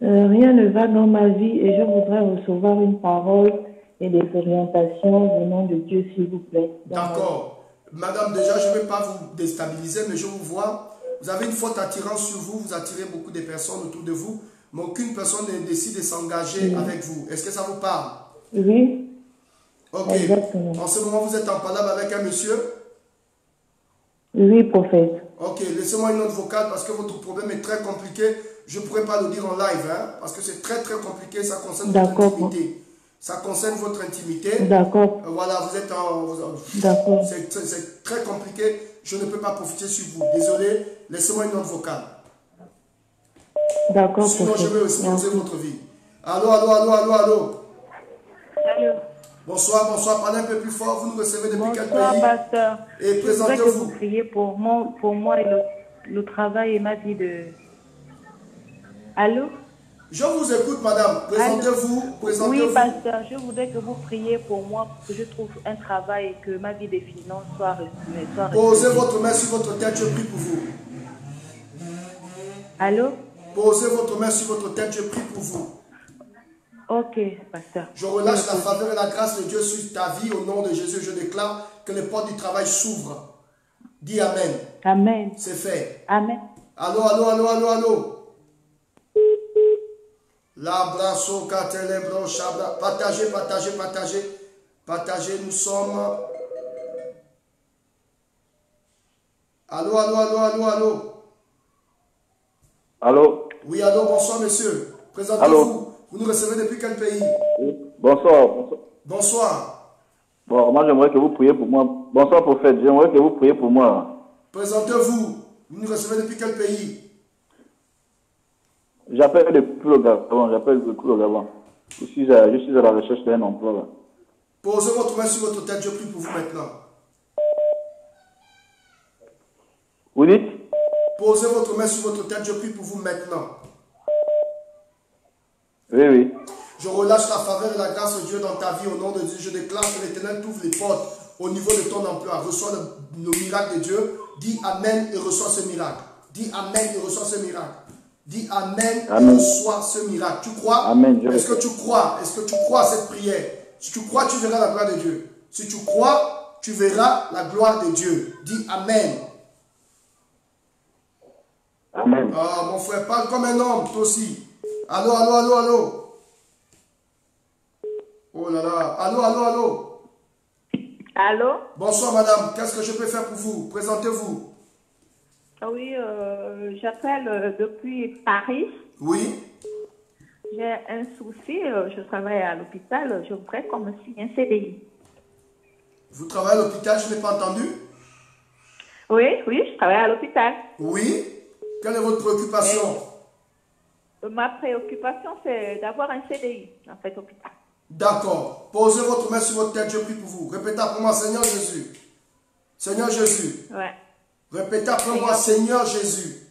Rien ne va dans ma vie et je voudrais recevoir une parole et des orientations venant de Dieu, s'il vous plaît. D'accord. Madame, déjà, je ne vais pas vous déstabiliser, mais je vous vois. Vous avez une forte attirance sur vous, vous attirez beaucoup de personnes autour de vous, mais aucune personne ne décide de s'engager avec vous. Est-ce que ça vous parle? Oui. Ok. Exactement. En ce moment, vous êtes en palabre avec un monsieur? Oui, prophète. Ok, laissez-moi une note vocale parce que votre problème est très compliqué. Je ne pourrais pas le dire en live, hein, parce que c'est très très compliqué, ça concerne votre intimité. Ça concerne votre intimité. D'accord. Voilà, vous êtes en... D'accord. C'est très compliqué, je ne peux pas profiter sur vous. Désolé, laissez-moi une note vocale. D'accord, sinon prophète. Je vais exposer votre vie. Allô, allô, allô, allô, allô. Allô. Bonsoir, bonsoir, parlez un peu plus fort, vous nous recevez depuis quel pays? Bonsoir, pasteur. Et Je voudrais que présentez-vous. vous priez pour moi et le travail et ma vie de... Allô? Je vous écoute, madame. Présentez-vous. Présentez-vous. Oui, pasteur, je voudrais que vous priez pour moi pour que je trouve un travail et que ma vie de finances soit résumée. Posez votre main sur votre tête, je prie pour vous. Allô? Posez votre main sur votre tête, je prie pour vous. Ok, pasteur. Je relâche la faveur et la grâce de Dieu sur ta vie au nom de Jésus. Je déclare que les portes du travail s'ouvrent. Dis Amen. Amen. C'est fait. Amen. Allô, allô, allô, allô, allô. L'abrasso, catelebro, chabra. Partagez, partagez, partagez. Partagez, nous sommes. Allô, allô, allô, allô, allô. Allô? Oui, allô, bonsoir, monsieur. Présentez-vous. Vous nous recevez depuis quel pays? Bonsoir. Bonsoir. Bonsoir. Bon, moi j'aimerais que vous priez pour moi. Bonsoir, prophète. J'aimerais que vous priez pour moi. Présentez-vous. Vous nous recevez depuis quel pays? J'appelle depuis le Gabon. Je suis à la recherche d'un emploi. Là. Posez votre main sur votre tête, je prie pour vous maintenant. Vous dites? Posez votre main sur votre tête, je prie pour vous maintenant. Oui, oui. Je relâche la faveur et la grâce de Dieu dans ta vie au nom de Dieu. Je déclare que l'Éternel t'ouvre les portes au niveau de ton emploi. Reçois le miracle de Dieu. Dis Amen et reçois ce miracle. Dis Amen et reçois ce miracle. Dis Amen, et reçois ce miracle. Tu crois? Amen. Est-ce que tu crois? Est-ce que tu crois à cette prière? Si tu crois, tu verras la gloire de Dieu. Si tu crois, tu verras la gloire de Dieu. Dis Amen. Amen. Ah, mon frère, parle comme un homme, toi aussi. Allô, allô, allô, allô. Oh là là. Allô, allô, allô. Allô? Bonsoir, madame. Qu'est-ce que je peux faire pour vous? Présentez-vous. Oui, j'appelle depuis Paris. Oui. J'ai un souci, je travaille à l'hôpital, je voudrais qu'on me signe un CDI. Vous travaillez à l'hôpital, je n'ai pas entendu? Oui, je travaille à l'hôpital. Oui. Quelle est votre préoccupation? Ma préoccupation, c'est d'avoir un CDI dans cet hôpital. D'accord. Posez votre main sur votre tête, je prie pour vous. Répétez après moi, Seigneur Jésus. Seigneur Jésus. Ouais. Répétez après moi, Seigneur Jésus.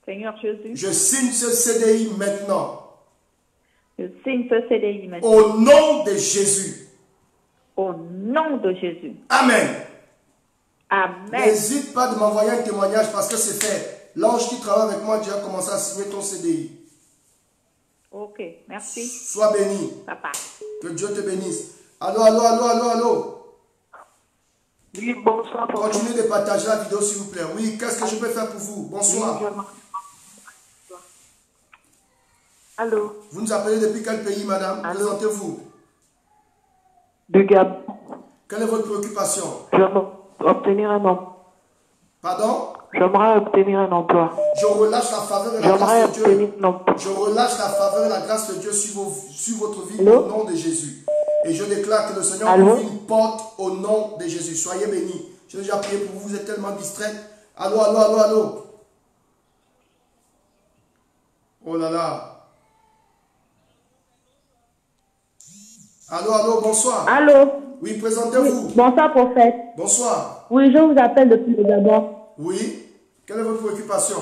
Seigneur Jésus. Je signe ce CDI maintenant. Je signe ce CDI maintenant. Au nom de Jésus. Au nom de Jésus. Amen. Amen. N'hésite pas de m'envoyer un témoignage parce que c'est fait. L'ange qui travaille avec moi a déjà commencé à signer ton CDI. Ok, merci. Sois béni. Papa. Que Dieu te bénisse. Allô, allô, allô, allô, allô. Oui, bonsoir. Continuez de partager la vidéo s'il vous plaît. Oui, qu'est-ce que je peux faire pour vous? Bonsoir. Allô? Vous nous appelez depuis quel pays, madame? Allô? Présentez-vous. Du Gabon. Quelle est votre préoccupation? J'aimerais obtenir un emploi. Pardon? J'aimerais obtenir un emploi. Je relâche la faveur et la J'aimerais grâce de Dieu. obtenir un emploi. Je relâche la faveur et la grâce de Dieu sur votre vie Allô? au nom de Jésus. Et je déclare que le Seigneur Allô? ouvre une porte au nom de Jésus. Soyez bénis. J'ai déjà prié pour vous, vous êtes tellement distraits. Allô, allô, allô, allô. Oh là là. Allô, allô, bonsoir. Allô? Oui, présentez-vous. Bonsoir, prophète. Bonsoir. Oui, je vous appelle depuis le Gabon. Oui. Quelle est votre préoccupation?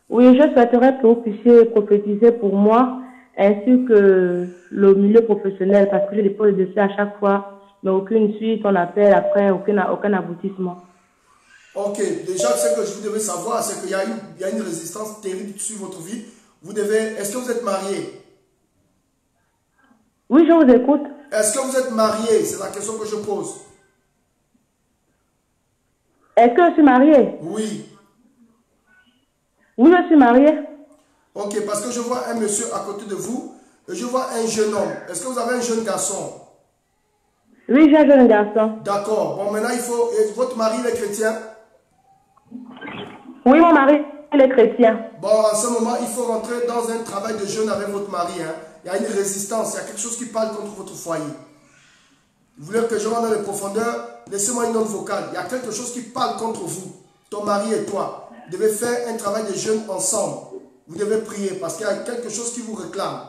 Oui, je souhaiterais que vous puissiez prophétiser pour moi, ainsi que le milieu professionnel, parce que je dépose le dossier à chaque fois, mais aucune suite, on appelle après, aucun aboutissement. Ok, déjà, ce que je vous devais savoir, c'est qu'il y a une résistance terrible sur votre vie. Vous devez... Est-ce que vous êtes marié? Oui, je vous écoute. Est-ce que vous êtes marié? C'est la question que je pose. Est-ce que je suis mariée? Oui. Oui, je suis mariée. Ok, parce que je vois un monsieur à côté de vous et je vois un jeune homme. Est-ce que vous avez un jeune garçon? Oui, j'ai un jeune garçon. D'accord. Bon, maintenant, il faut... Et votre mari, il est chrétien? Oui, mon mari, il est chrétien. Bon, en ce moment, il faut rentrer dans un travail de jeûne avec votre mari. Hein. Il y a une résistance, il y a quelque chose qui parle contre votre foyer. Vous voulez que je rentre dans les profondeurs? Laissez-moi une note vocale. Il y a quelque chose qui parle contre vous, ton mari et toi. Vous devez faire un travail de jeûne ensemble. Vous devez prier parce qu'il y a quelque chose qui vous réclame.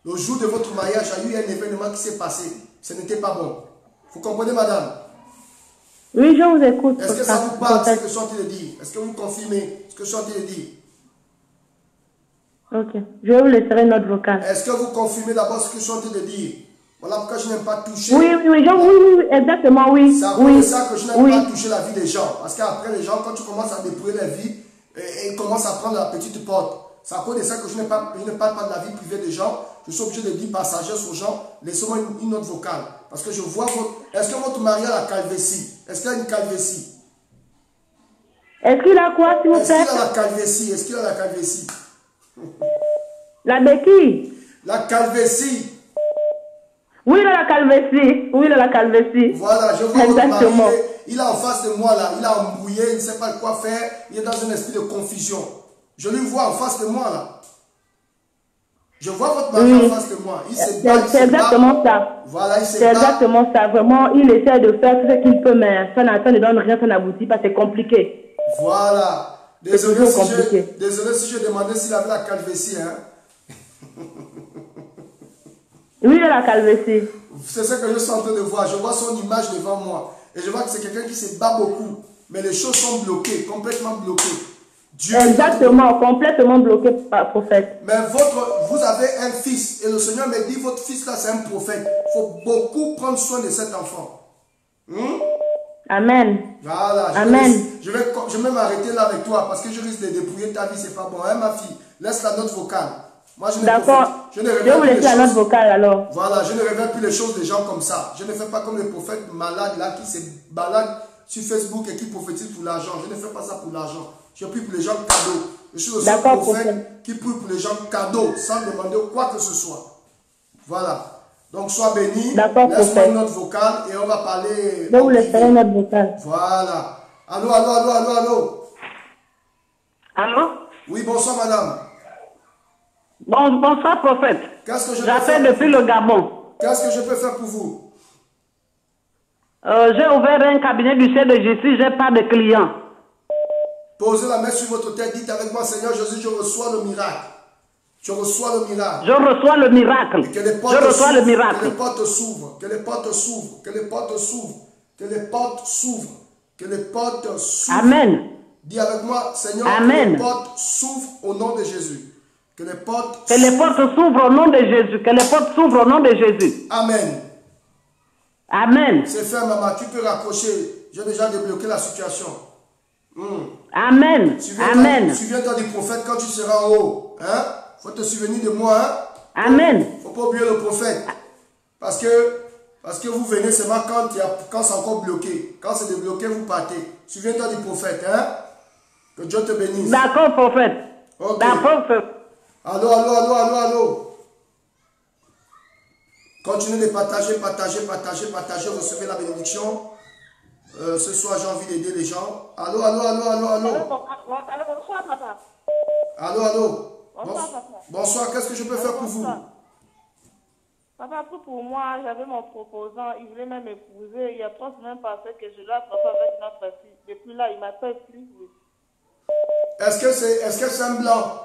Le jour de votre mariage, il y a eu un événement qui s'est passé. Ce n'était pas bon. Vous comprenez, madame? Oui, je vous écoute. Est-ce que ça vous parle, ce que je suis en train de dire? Est-ce que vous confirmez ce que je suis en train de dire? Ok, je vais vous laisser une note vocale. Est-ce que vous confirmez d'abord ce que je suis en train de dire? Voilà pourquoi je n'aime pas toucher. Oui, oui, exactement, oui. C'est à cause de ça que je n'aime pas toucher la vie des gens. Parce qu'après, les gens, quand tu commences à dépouiller la vie, ils commencent à prendre la petite porte. C'est à cause de ça que je ne parle pas de la vie privée des gens. Je suis obligé de dire passagers aux gens, laissez-moi une note vocale. Parce que je vois votre... Est-ce que votre mari a la calvétie? Est-ce qu'il a une calvétie? Est-ce qu'il a quoi, s'il vous plaît? Est-ce qu'il a la calvétie? Est-ce qu'il a la calvétie? La béquille? La calvétie. Oui, il a la calvétie. Oui, il a la calvétie. Voilà, je vois exactement. Votre mari, il est en face de moi là, il a embrouillé, il ne sait pas quoi faire, il est dans un esprit de confusion. Je lui vois en face de moi là. Je vois votre mari en face de moi. Il se bat. C'est exactement ça. Voilà, il se bat. C'est exactement ça. Vraiment, il essaie de faire tout ce qu'il peut, mais ça ne donne rien, ça n'aboutit pas. C'est compliqué. Voilà. Désolé si je demandais s'il avait la calvétie. Hein. Oui, il a la calvétie. C'est ce que je suis en train de voir. Je vois son image devant moi. Et je vois que c'est quelqu'un qui se bat beaucoup. Mais les choses sont bloquées, complètement bloquées. Dieu exactement, complètement bloqué par prophète. Mais vous avez un fils. Et le Seigneur me dit, votre fils là, c'est un prophète. Il faut beaucoup prendre soin de cet enfant. Amen. Voilà. Amen. Je vais m'arrêter là avec toi parce que je risque de dépouiller ta vie. C'est pas bon. Hein, ma fille? Laisse la note vocale. Moi, d'accord. Je vais vous laisser la note vocale alors. Voilà, je ne révèle plus les choses des gens comme ça. Je ne fais pas comme les prophètes malades là qui se baladent sur Facebook et qui prophétisent pour l'argent. Je ne fais pas ça pour l'argent. Je prie pour les gens cadeaux. Je suis le seul prophète qui prie pour les gens cadeaux sans demander quoi que ce soit. Voilà. Donc, sois béni. Laisse-moi une note vocale et on va parler. Je vous laisserai une note vocale. Voilà. Allô, allô, allô, allô, allô. Allô? Oui, bonsoir, madame. Bonsoir, prophète. Qu'est-ce que je J'appelle depuis le Gabon. Qu'est-ce que je peux faire pour vous? J'ai ouvert un cabinet du ciel de Jésus, j'ai pas de clients. Posez la main sur votre tête, dites avec moi, Seigneur Jésus, je reçois le miracle. Je reçois le miracle. Je reçois le miracle. Je reçois le miracle. Que les portes s'ouvrent. Que les portes s'ouvrent. Que les portes s'ouvrent. Que les portes s'ouvrent. Que les portes s'ouvrent. Amen. Dis avec moi, Seigneur, Amen. que les portes s'ouvrent au nom de Jésus. Que les portes s'ouvrent au nom de Jésus. Que les portes s'ouvrent au nom de Jésus. Amen. Amen. C'est fait, maman. Tu peux raccrocher. J'ai déjà débloqué la situation. Amen. Amen. Souviens-toi du prophète quand tu seras en haut. Hein? Faut te souvenir de moi. Hein? Amen. Faut pas oublier le prophète. Parce que vous venez seulement quand c'est encore bloqué. Quand c'est débloqué, vous partez. Souviens-toi du prophète. Hein? Que Dieu te bénisse. D'accord, prophète. Ok. D'accord, prophète. Allô, allô, allô, allô, allô. Continuez de partager, partager, partager, partager. Recevez la bénédiction. Ce soir, j'ai envie d'aider les gens. Allô, allô, allô, allô, allô. Bonsoir, papa. Allô, allô. Bonsoir, papa. Bonsoir, qu'est-ce que je peux faire pour vous? Papa, pour moi, j'avais mon proposant, il voulait même m'épouser. Il y a 3 semaines passées que je dois frapper avec une autre fille. Depuis là, il m'appelle plus. Est-ce que c'est un blanc?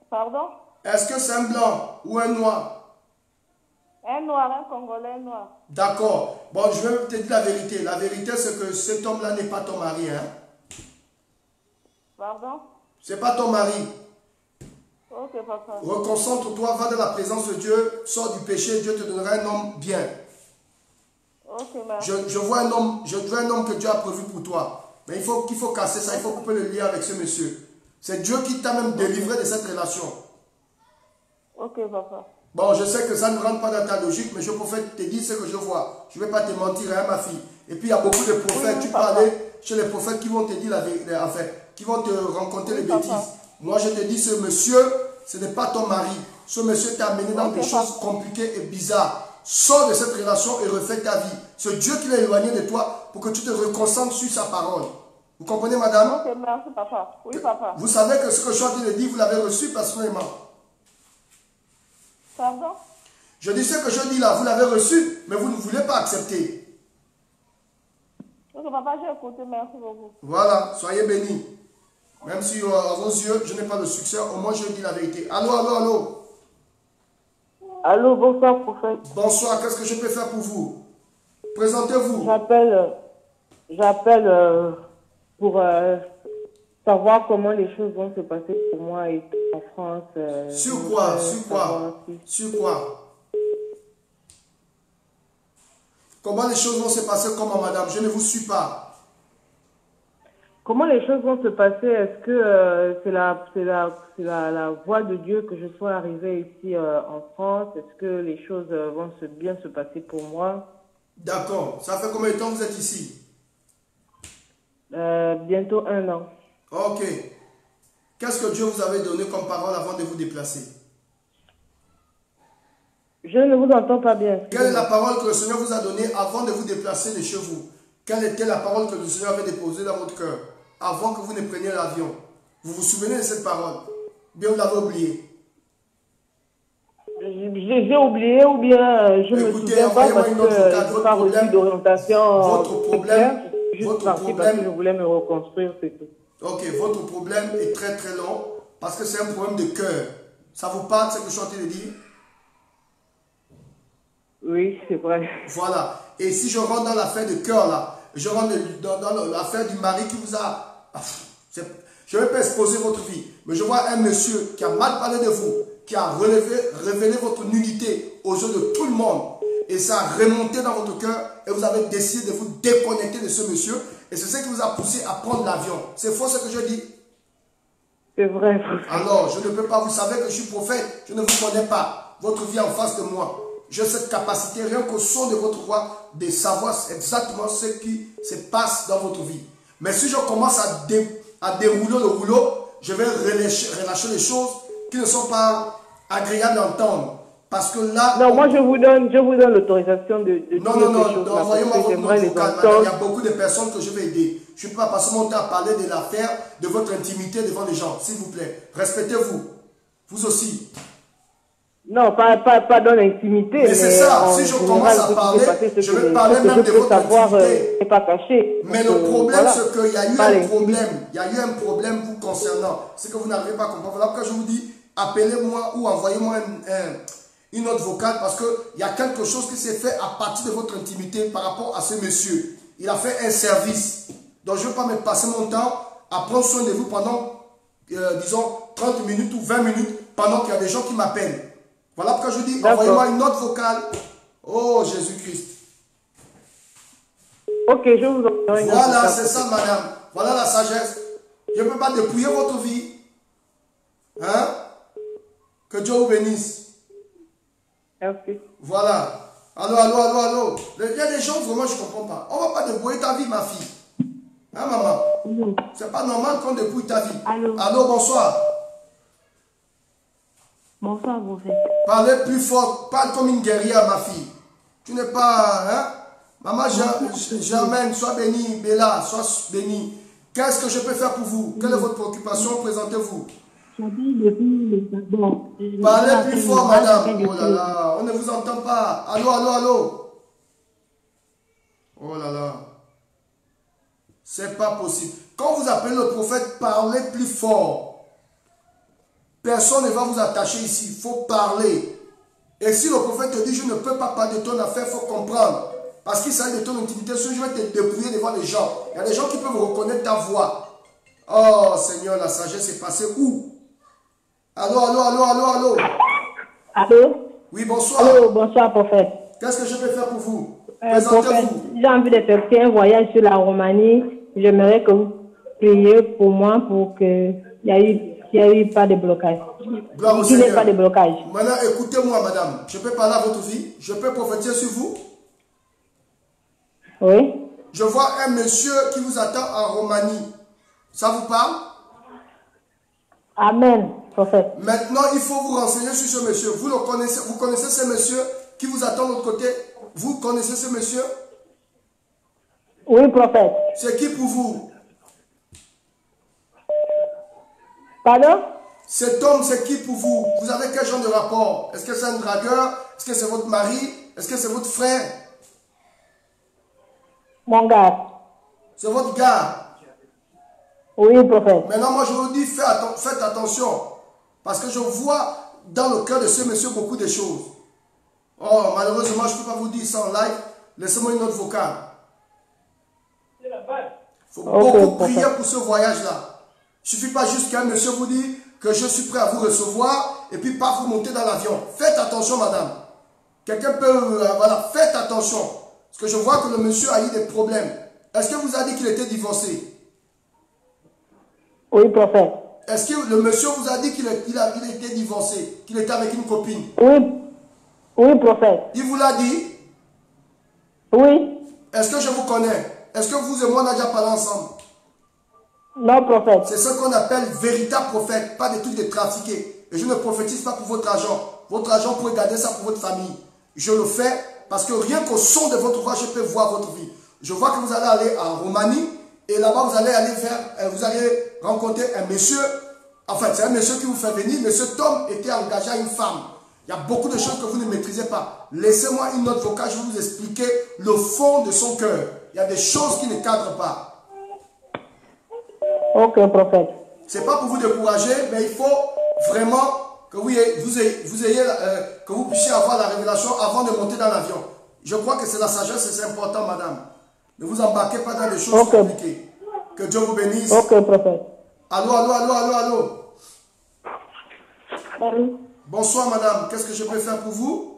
Pardon? Est-ce que c'est un blanc ou un noir? Un noir, un Congolais noir. D'accord. Bon, je vais te dire la vérité. La vérité, c'est que cet homme-là n'est pas ton mari, hein? Pardon? C'est pas ton mari. Ok, papa. Reconcentre-toi, va dans la présence de Dieu, sors du péché, Dieu te donnera un homme bien. Ok, merci. Je vois un homme que Dieu a prévu pour toi. Mais il faut casser ça, il faut couper le lien avec ce monsieur. C'est Dieu qui t'a même délivré de cette relation. Ok, papa. Bon, je sais que ça ne rentre pas dans ta logique, mais je préfère te dire ce que je vois. Je ne vais pas te mentir, hein, ma fille. Et puis, il y a beaucoup de prophètes. Oui, tu parlais chez les prophètes qui vont te dire la vérité, en fait, qui vont te rencontrer les bêtises. Moi, je te dis, ce monsieur, ce n'est pas ton mari. Ce monsieur t'a amené dans des choses compliquées et bizarres. Sors de cette relation et refais ta vie. C'est Dieu qui l'a éloigné de toi pour que tu te reconcentres sur sa parole. Vous comprenez, madame? Ok, merci, papa. Oui, papa. Vous savez que ce que je suis en train de dire, vous l'avez reçu personnellement. Pardon? Je dis ce que je dis là, vous l'avez reçu, mais vous ne voulez pas accepter. Ok, papa, j'ai écouté, merci beaucoup. Voilà, soyez bénis. Même si à vos yeux, je n'ai pas de succès, au moins je dis la vérité. Allô, allô, allô. Allô, bonsoir, prophète. Bonsoir, qu'est-ce que je peux faire pour vous? Présentez-vous. J'appelle pour savoir comment les choses vont se passer pour moi et en France. Sur quoi? Sur quoi? Sur quoi? Comment les choses vont se passer comment, madame? Je ne vous suis pas. Comment les choses vont se passer? Est-ce que c'est la voie de Dieu que je sois arrivée ici en France? Est-ce que les choses vont bien se passer pour moi? D'accord. Ça fait combien de temps que vous êtes ici? Bientôt 1 an. Ok. Qu'est-ce que Dieu vous avait donné comme parole avant de vous déplacer? Je ne vous entends pas bien. Quelle est la parole que le Seigneur vous a donnée avant de vous déplacer de chez vous? Quelle était la parole que le Seigneur avait déposée dans votre cœur avant que vous ne preniez l'avion? Vous vous souvenez de cette parole? Bien, vous l'avez oubliée. J'ai oublié ou bien je me souviens pas parce que je n'ai pas reçu d'orientation. Votre problème, parce que je voulais me reconstruire, c'est tout. Ok, votre problème est très très long parce que c'est un problème de cœur. Ça vous parle, ce que je suis en train de dire? Oui, c'est vrai. Voilà. Et si je rentre dans l'affaire de cœur là, je rentre dans l'affaire du mari qui vous a... Je ne vais pas exposer votre vie, mais je vois un monsieur qui a mal parlé de vous, qui a révélé votre nudité aux yeux de tout le monde. Et ça a remonté dans votre cœur et vous avez décidé de vous déconnecter de ce monsieur. Et c'est ce qui vous a poussé à prendre l'avion. C'est faux ce que je dis? C'est vrai. Alors, je ne peux pas, vous savez que je suis prophète, je ne vous connais pas. Votre vie en face de moi. J'ai cette capacité, rien qu'au son de votre voix, de savoir exactement ce qui se passe dans votre vie. Mais si je commence à dérouler le rouleau, je vais relâcher les choses qui ne sont pas agréables d'entendre. Parce que là... Non, moi je vous donne l'autorisation de non, envoyez-moi votre note vocale, madame. Il y a beaucoup de personnes que je vais aider. Je ne peux pas passer mon temps à parler de l'affaire, de votre intimité devant les gens. S'il vous plaît, respectez-vous. Vous aussi. Non, pas dans l'intimité. Mais c'est ça, si je commence à parler, je vais parler même de votre intimité. C'est pas caché. Mais le problème, c'est qu'il y a eu un problème. Il y a eu un problème vous concernant. C'est que vous n'arrivez pas à comprendre. Voilà pourquoi je vous dis, appelez-moi ou envoyez-moi une note vocale parce qu'il y a quelque chose qui s'est fait à partir de votre intimité par rapport à ce monsieur. Il a fait un service. Donc je ne vais pas me passer mon temps à prendre soin de vous pendant, disons, 30 minutes ou 20 minutes pendant qu'il y a des gens qui m'appellent. Voilà pourquoi je dis, envoyez-moi une note vocale. Oh, Jésus-Christ. Ok, je vous envoie une note vocale. Voilà, c'est ça, madame. Voilà la sagesse. Je ne peux pas dépouiller votre vie. Hein? Que Dieu vous bénisse. Merci. Voilà. Allô. Il y a des gens, vraiment, je ne comprends pas. On ne va pas dépouiller ta vie, ma fille. Hein, maman? C'est pas normal qu'on dépouille ta vie. Allô, bonsoir. Bonsoir, prophète. Parlez plus fort. Parle comme une guerrière, ma fille. Tu n'es pas... Hein? Maman Germaine, sois bénie. Bella, sois bénie. Qu'est-ce que je peux faire pour vous? Quelle est votre préoccupation? Présentez-vous. Parlez plus fort, madame. Oh là là, on ne vous entend pas. Allô, allô, allô. Oh là là. C'est pas possible. Quand vous appelez le prophète, parlez plus fort. Personne ne va vous attacher ici. Il faut parler. Et si le prophète te dit, je ne peux pas parler de ton affaire, il faut comprendre. Parce qu'il s'agit de ton intimité, je vais te débrouiller devant les gens. Il y a des gens qui peuvent reconnaître ta voix. Oh Seigneur, la sagesse est passée où? Allô, allô, allô, allô, allô. Allô? Oui, bonsoir. Allô, bonsoir, prophète. Qu'est-ce que je peux faire pour vous? Prophète, Présentez-vous. j'ai envie d'effectuer un voyage sur la Roumanie. J'aimerais que vous priez pour moi pour qu'il n'y ait eu pas de blocage. Gloire au Qu'il n'y ait Seigneur. pas de blocage. Maintenant, écoutez-moi, madame. Je peux parler à votre vie? Je peux prophétiser sur vous? Oui. Je vois un monsieur qui vous attend en Roumanie. Ça vous parle? Amen, prophète. Maintenant, il faut vous renseigner sur ce monsieur. Vous le connaissez, vous connaissez ce monsieur qui vous attend de l'autre côté? Vous connaissez ce monsieur? Oui, prophète. C'est qui pour vous? Pardon? Cet homme, c'est qui pour vous? Vous avez quel genre de rapport? Est-ce que c'est un dragueur? Est-ce que c'est votre mari? Est-ce que c'est votre frère? Mon gars. C'est votre gars. Oui, prophète. Maintenant, moi, je vous dis, faites attention. Parce que je vois dans le cœur de ce monsieur beaucoup de choses. Oh, malheureusement, je ne peux pas vous dire ça en live. Laissez-moi une note vocale. Il faut beaucoup prier pour ce voyage-là. Il ne suffit pas juste qu'un monsieur vous dise que je suis prêt à vous recevoir et puis pas vous monter dans l'avion. Faites attention, madame. Quelqu'un peut... voilà, faites attention. Parce que je vois que le monsieur a eu des problèmes. Est-ce que vous a dit qu'il était divorcé? Oui, prophète. Est-ce que le monsieur vous a dit qu'il était divorcé, qu'il était avec une copine? Oui. Oui, prophète. Il vous l'a dit? Oui. Est-ce que je vous connais? Est-ce que vous et moi on a déjà parlé ensemble? Non, prophète. C'est ce qu'on appelle véritable prophète, pas des trucs de trafiquer. Et je ne prophétise pas pour votre argent. Votre argent, vous pouvez garder ça pour votre famille. Je le fais parce que rien qu'au son de votre voix, je peux voir votre vie. Je vois que vous allez aller en Roumanie et là-bas, vous allez rencontrer un monsieur. Enfin, c'est un monsieur qui vous fait venir, mais cet homme était engagé à une femme. Il y a beaucoup de choses que vous ne maîtrisez pas. Laissez-moi une note vocale, je vais vous expliquer le fond de son cœur. Il y a des choses qui ne cadrent pas. Ok, prophète. C'est pas pour vous décourager, mais il faut vraiment que que vous puissiez avoir la révélation avant de monter dans l'avion. Je crois que c'est la sagesse et c'est important, madame. Ne vous embarquez pas dans des choses compliquées. Que Dieu vous bénisse. Ok, prophète. Allô, allô, allô, allô, allô. Allô? Bonsoir, madame. Qu'est-ce que je peux faire pour vous?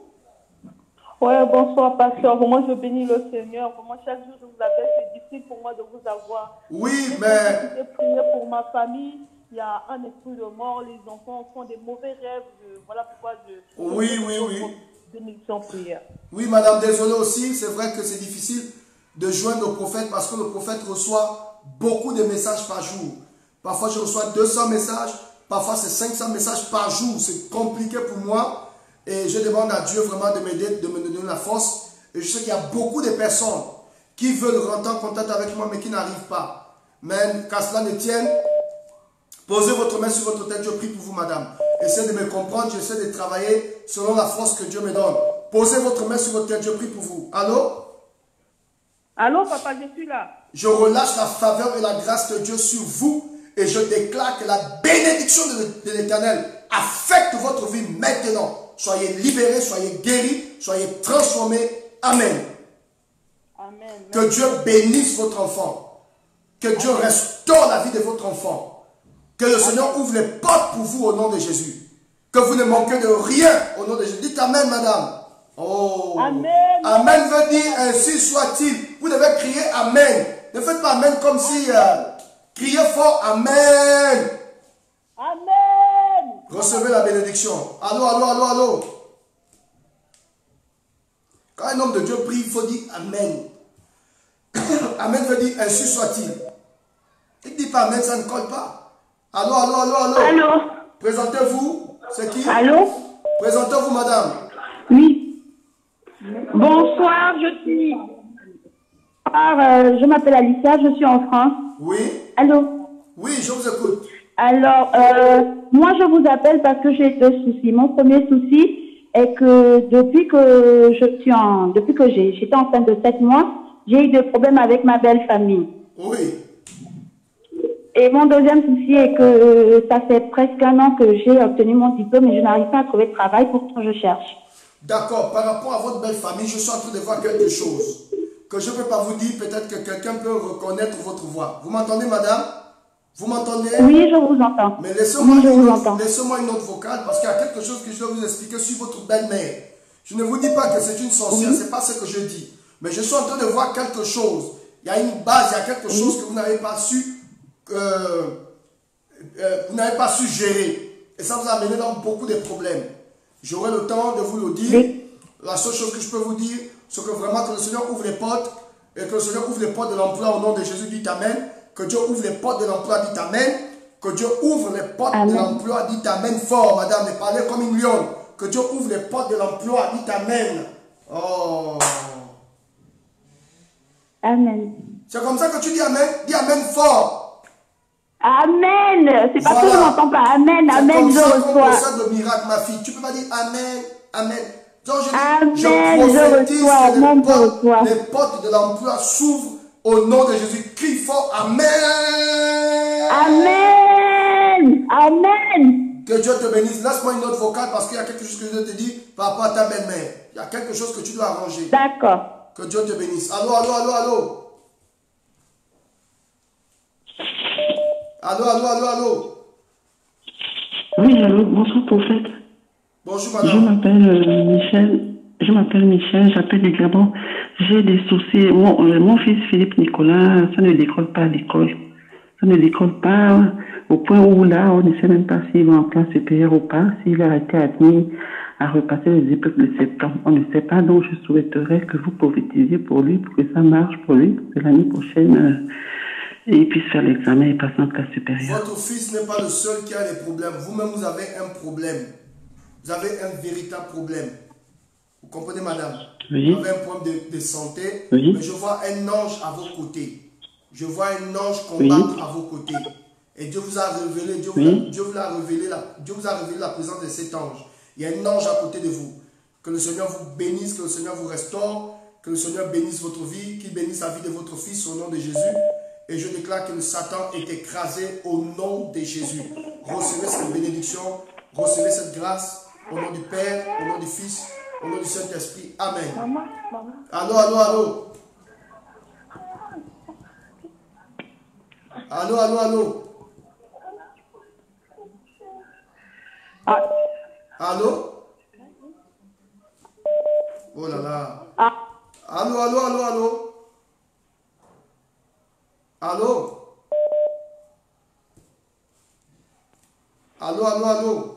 Ouais, bonsoir, pasteur. Moi, je bénis le Seigneur. Moi, chaque jour, je vous appelle. C'est difficile pour moi de vous avoir. Oui, mais... Je vais prier pour ma famille. Il y a un esprit de mort. Les enfants font des mauvais rêves. Voilà pourquoi je... Oui, oui, oui. Bénédiction, prière. Oui, madame, désolé aussi. C'est vrai que c'est difficile de joindre le prophète parce que le prophète reçoit beaucoup de messages par jour. Parfois, je reçois 200 messages. Parfois, c'est 500 messages par jour. C'est compliqué pour moi. Et je demande à Dieu vraiment de m'aider, de me donner la force. Et je sais qu'il y a beaucoup de personnes qui veulent rentrer en contact avec moi, mais qui n'arrivent pas. Mais qu'à cela ne tienne, posez votre main sur votre tête. Je prie pour vous, madame. Essayez de me comprendre. J'essaie de travailler selon la force que Dieu me donne. Posez votre main sur votre tête. Je prie pour vous. Allô? Allô, papa, je suis là. Je relâche la faveur et la grâce de Dieu sur vous. Et je déclare que la bénédiction de l'Éternel affecte votre vie maintenant. Soyez libérés, soyez guéris, soyez transformés. Amen. Amen. Que Dieu bénisse votre enfant. Que Dieu restaure la vie de votre enfant. Que le Seigneur ouvre les portes pour vous au nom de Jésus. Que vous ne manquez de rien au nom de Jésus. Dites Amen, madame. Oh. Amen. Amen veut dire ainsi soit-il. Vous devez crier Amen. Ne faites pas Amen comme si... criez fort Amen. Amen. Recevez la bénédiction. Allô, allô, allô, allô. Quand un homme de Dieu prie, il faut dire Amen. Amen veut dire ainsi soit-il. Il ne dit pas Amen, ça ne colle pas. Allô, allô, allô, allô. Allô. Présentez-vous. C'est qui? Allô? Présentez-vous, madame. Oui. Bonsoir, je m'appelle Alicia, je suis en France. Oui. Allô? Oui, je vous écoute. Alors, moi je vous appelle parce que j'ai deux soucis. Mon premier souci est que depuis que j'étais enceinte de 7 mois, j'ai eu des problèmes avec ma belle famille. Oui. Et mon deuxième souci est que ça fait presque 1 an que j'ai obtenu mon diplôme et je n'arrive pas à trouver de travail, pourtant je cherche. D'accord, par rapport à votre belle famille, je suis en train de voir quelque chose que je ne peux pas vous dire, peut-être que quelqu'un peut reconnaître votre voix. Vous m'entendez, madame? Vous m'entendez? Oui, je vous entends. Mais laissez-moi oui, une autre vocale parce qu'il y a quelque chose que je dois vous expliquer sur votre belle-mère. Je ne vous dis pas que c'est une sorcière, c'est pas ce que je dis. Mais je suis en train de voir quelque chose. Il y a une base, il y a quelque chose que vous n'avez pas su, gérer. Et ça vous a amené dans beaucoup de problèmes. J'aurai le temps de vous le dire. La seule chose que je peux vous dire, c'est que vraiment que le Seigneur ouvre les portes et que le Seigneur ouvre les portes de l'emploi au nom de Jésus, dit Amen. Que Dieu ouvre les portes de l'emploi, dit Amen. Que Dieu ouvre les portes de l'emploi, dit Amen fort, madame, et parlez comme une lionne. Que Dieu ouvre les portes de l'emploi, dit Amen. Oh. Amen. C'est comme ça que tu dis Amen? Dis Amen fort. Amen. C'est parce que je n'entends pas. Amen, Amen, je reçois. C'est comme ça qu'on le miracle, ma fille. Tu peux pas dire Amen, Amen. Donc je dis, Amen, je prophétise que les portes de l'emploi s'ouvrent au nom de Jésus. Crie fort, Amen. Amen. Amen. Que Dieu te bénisse. Laisse-moi une autre vocale parce qu'il y a quelque chose que je te dis par rapport à ta belle-mère. Il y a quelque chose que tu dois arranger. D'accord. Que Dieu te bénisse. Allô, allô, allô, allô. Allô, allô, allô, allô. Oui, allô, bonsoir prophète. Bonjour madame. Je m'appelle Michel. J'appelle du Gabon. J'ai des soucis. Mon fils Philippe Nicolas, ça ne décolle pas à l'école. Ça ne décolle pas au point où là, on ne sait même pas s'il va en classe supérieure ou pas, s'il a été admis à repasser les épreuves de septembre. On ne sait pas, donc je souhaiterais que vous prophétisiez pour lui, pour que ça marche pour lui, pour que l'année prochaine, il puisse faire l'examen et passer en classe supérieure. Votre fils n'est pas le seul qui a des problèmes. Vous-même, vous avez un problème. Vous avez un véritable problème. Vous comprenez, madame? Oui. Vous avez un problème de santé. Oui. Mais je vois un ange à vos côtés. Je vois un ange combattre à vos côtés. Et Dieu vous a révélé, Dieu vous a révélé la présence de cet ange. Il y a un ange à côté de vous. Que le Seigneur vous bénisse, que le Seigneur vous restaure, que le Seigneur bénisse votre vie, qu'il bénisse la vie de votre fils au nom de Jésus. Et je déclare que le Satan est écrasé au nom de Jésus. Recevez cette bénédiction, recevez cette grâce au nom du Père, au nom du Fils, au nom du Saint-Esprit. Amen. Allô, allô, allô. Allô, allô, allô. Allô? Oh là là. Allô, allô, allô, allô. Allô? Allô, allô, allô.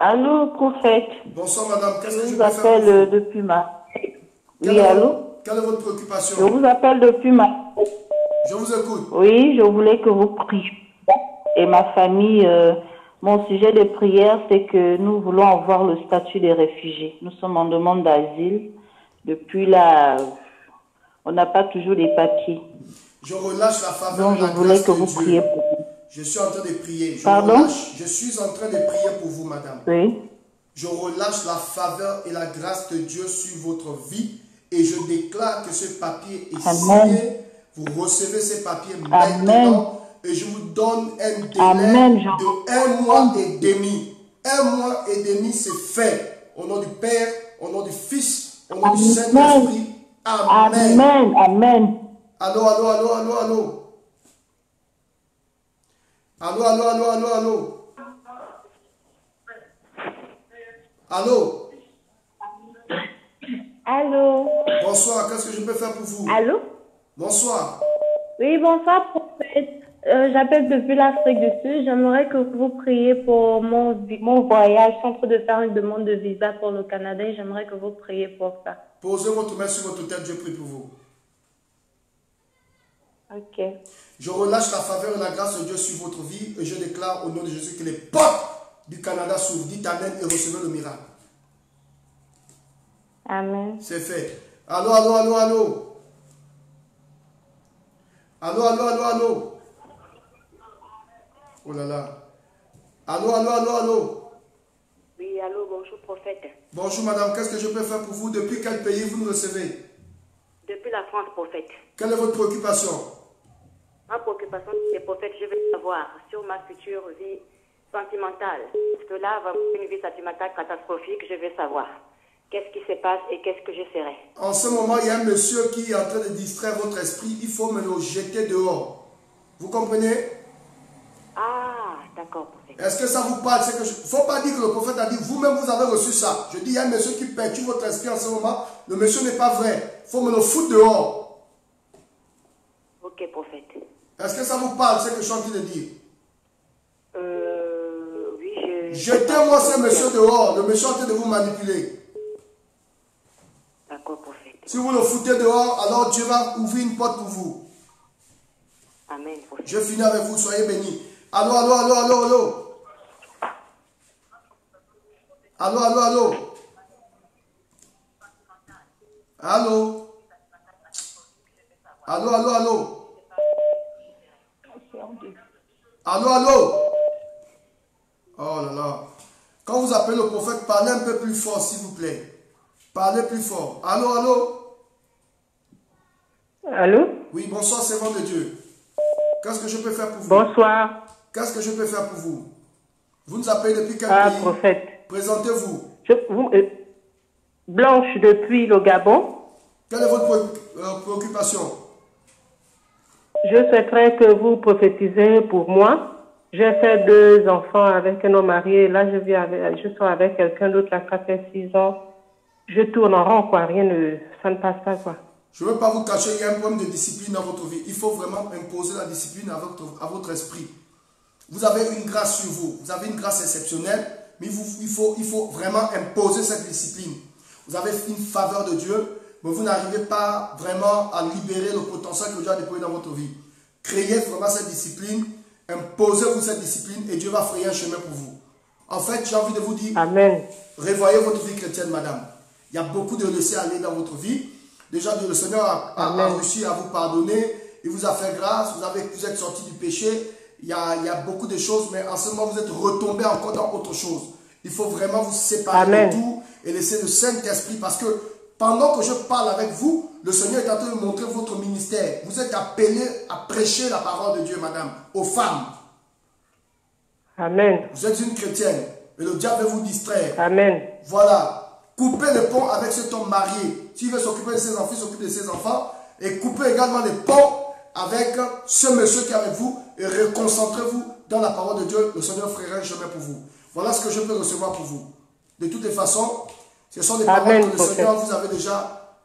Allô, prophète. Bonsoir, madame. Qu'est-ce que je vous peux faire pour appelle vous? depuis ma... Oui, allô? Quelle est votre préoccupation? Je vous appelle depuis ma... Je vous écoute. Oui, je voulais que vous priez. Et ma famille, mon sujet de prière, c'est que nous voulons avoir le statut des réfugiés. Nous sommes en demande d'asile. Depuis là, on n'a pas toujours les papiers. Je relâche la faveur. Donc, je voulais que vous priez pour nous. Je suis en train de prier. Pardon? Je suis en train de prier pour vous, madame. Oui. Je relâche la faveur et la grâce de Dieu sur votre vie et je déclare que ce papier est signé. Vous recevez ces papiers maintenant et je vous donne un délai de 1 mois et demi. 1 mois et demi, c'est fait. Au nom du Père, au nom du Fils, au nom du Saint-Esprit. Amen. Amen. Amen. Allô, allô, allô, allô, allô. Allô, allô, allô, allô, allô. Allô. Allô. Bonsoir, qu'est-ce que je peux faire pour vous? Allô. Bonsoir. Oui, bonsoir, prophète. J'appelle depuis l'Afrique du Sud. J'aimerais que vous priez pour mon voyage. Je suis en train de faire une demande de visa pour le Canada et j'aimerais que vous priez pour ça. Posez votre main sur votre tête, je prie pour vous. Ok. Je relâche la faveur et la grâce de Dieu sur votre vie et je déclare au nom de Jésus que les portes du Canada s'ouvrent. Dites Amen et recevez le miracle. Amen. C'est fait. Allô, allô, allô, allô. Allô, allô, allô, allô. Oh là là. Allô, allô, allô, allô. Oui, allô, bonjour prophète. Bonjour madame, qu'est-ce que je peux faire pour vous? Depuis quel pays vous nous recevez? Depuis la France, prophète. Quelle est votre préoccupation? Ma préoccupation, c'est prophète, je veux savoir sur ma future vie sentimentale. Cela va être une vie sentimentale catastrophique, je veux savoir. Qu'est-ce qui se passe et qu'est-ce que je serai? En ce moment, il y a un monsieur qui est en train de distraire votre esprit. Il faut me le jeter dehors. Vous comprenez? Ah, d'accord, prophète. Est-ce que ça vous parle? Il ne faut pas dire que le prophète a dit, vous-même vous avez reçu ça. Je dis, il y a un monsieur qui perturbe votre esprit en ce moment. Le monsieur n'est pas vrai. Il faut me le foutre dehors. Ok, prophète. Est-ce que ça vous parle, ce que je suis en train de dire? Oui, je... Jetez-moi ce monsieur dehors. Le monsieur est en train de vous manipuler. D'accord, prophète. Si vous le foutez dehors, alors Dieu va ouvrir une porte pour vous. Amen, prophète. Je finis avec vous, soyez bénis. Allô, allô, allô, allô, allô. Allô, allô, allô. Allô. Allô, allô, allô. Allô, allô. Oh là là. Quand vous appelez le prophète, parlez un peu plus fort, s'il vous plaît. Parlez plus fort. Allô, allô. Allô? Oui, bonsoir, servant de Dieu. Qu'est-ce que je peux faire pour vous? Bonsoir. Qu'est-ce que je peux faire pour vous? Vous nous appelez depuis quel pays? Prophète. Présentez-vous. Blanche depuis le Gabon. Quelle est votre préoccupation? Je souhaiterais que vous prophétisez pour moi. J'ai fait 2 enfants avec un homme marié. Là, je suis avec quelqu'un d'autre, là, ça fait 6 ans. Je tourne en rond, quoi. Ça ne passe pas, quoi. Je ne veux pas vous cacher, il y a un problème de discipline dans votre vie. Il faut vraiment imposer la discipline à votre esprit. Vous avez une grâce sur vous. Vous avez une grâce exceptionnelle, mais il faut vraiment imposer cette discipline. Vous avez une faveur de Dieu, mais vous n'arrivez pas vraiment à libérer le potentiel que Dieu a déployé dans votre vie. Créez vraiment cette discipline, imposez-vous cette discipline et Dieu va frayer un chemin pour vous. En fait, j'ai envie de vous dire, Amen. Revoyez votre vie chrétienne, madame. Il y a beaucoup de laisser-aller dans votre vie. Déjà, le Seigneur a réussi à vous pardonner. Il vous a fait grâce. Vous êtes sorti du péché. Il y a beaucoup de choses, mais en ce moment, vous êtes retombé encore dans autre chose. Il faut vraiment vous séparer de tout et laisser le Saint-Esprit, parce que pendant que je parle avec vous, le Seigneur est en train de montrer votre ministère. Vous êtes appelé à prêcher la parole de Dieu, madame, aux femmes. Amen. Vous êtes une chrétienne, et le diable veut vous distraire. Amen. Voilà. Coupez le pont avec cet homme marié. S'il veut s'occuper de ses enfants, il s'occupe de ses enfants. Et coupez également les ponts avec ce monsieur qui est avec vous et reconcentrez-vous dans la parole de Dieu. Le Seigneur fera un chemin pour vous. Voilà ce que je peux recevoir pour vous. De toutes les façons, ce sont des paroles que le Seigneur vous avait déjà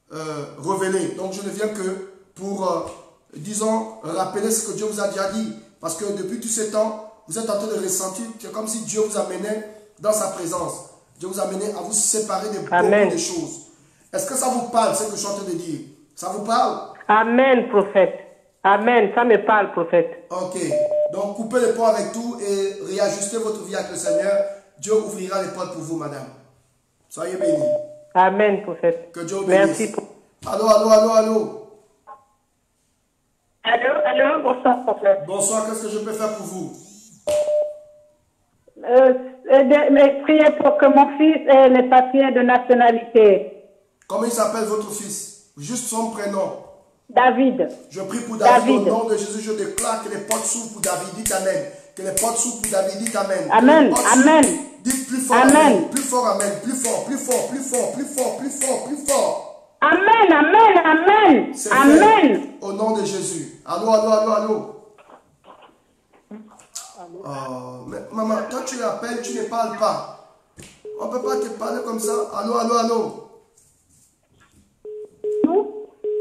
révélées. Donc je ne viens que pour, disons, rappeler ce que Dieu vous a déjà dit. Parce que depuis tous ces temps, vous êtes en train de ressentir, c'est comme si Dieu vous amenait dans sa présence. Dieu vous a amené à vous séparer de beaucoup de choses. Est-ce que ça vous parle, ce que je suis en train de dire? Ça vous parle? Amen, prophète. Amen, ça me parle, prophète. Ok. Donc, coupez les ponts avec tout et réajustez votre vie avec le Seigneur. Dieu ouvrira les portes pour vous, madame. Soyez bénis. Amen, prophète. Que Dieu vous bénisse. Merci. Allô, allô, allô, allô. Allô, bonsoir, prophète. Bonsoir, qu'est-ce que je peux faire pour vous? Priez pour que mon fils ait les papiers de nationalité. Comment il s'appelle votre fils? Juste son prénom. David. Je prie pour David. Au nom de Jésus, je déclare que les portes s'ouvrent pour David. Dites Amen. Que les portes s'ouvrent pour David. Dites Amen. Amen. Amen. Dites plus fort. Amen. Plus fort. Amen. Plus fort. Plus fort. Plus fort. Plus fort. Plus fort. Plus fort. Amen. Amen. Amen. Amen. Au nom de Jésus. Allô, allô, allô, allô. Oh, mais maman, quand tu appelles, tu ne parles pas. On ne peut pas te parler comme ça. Allô, allô, allô.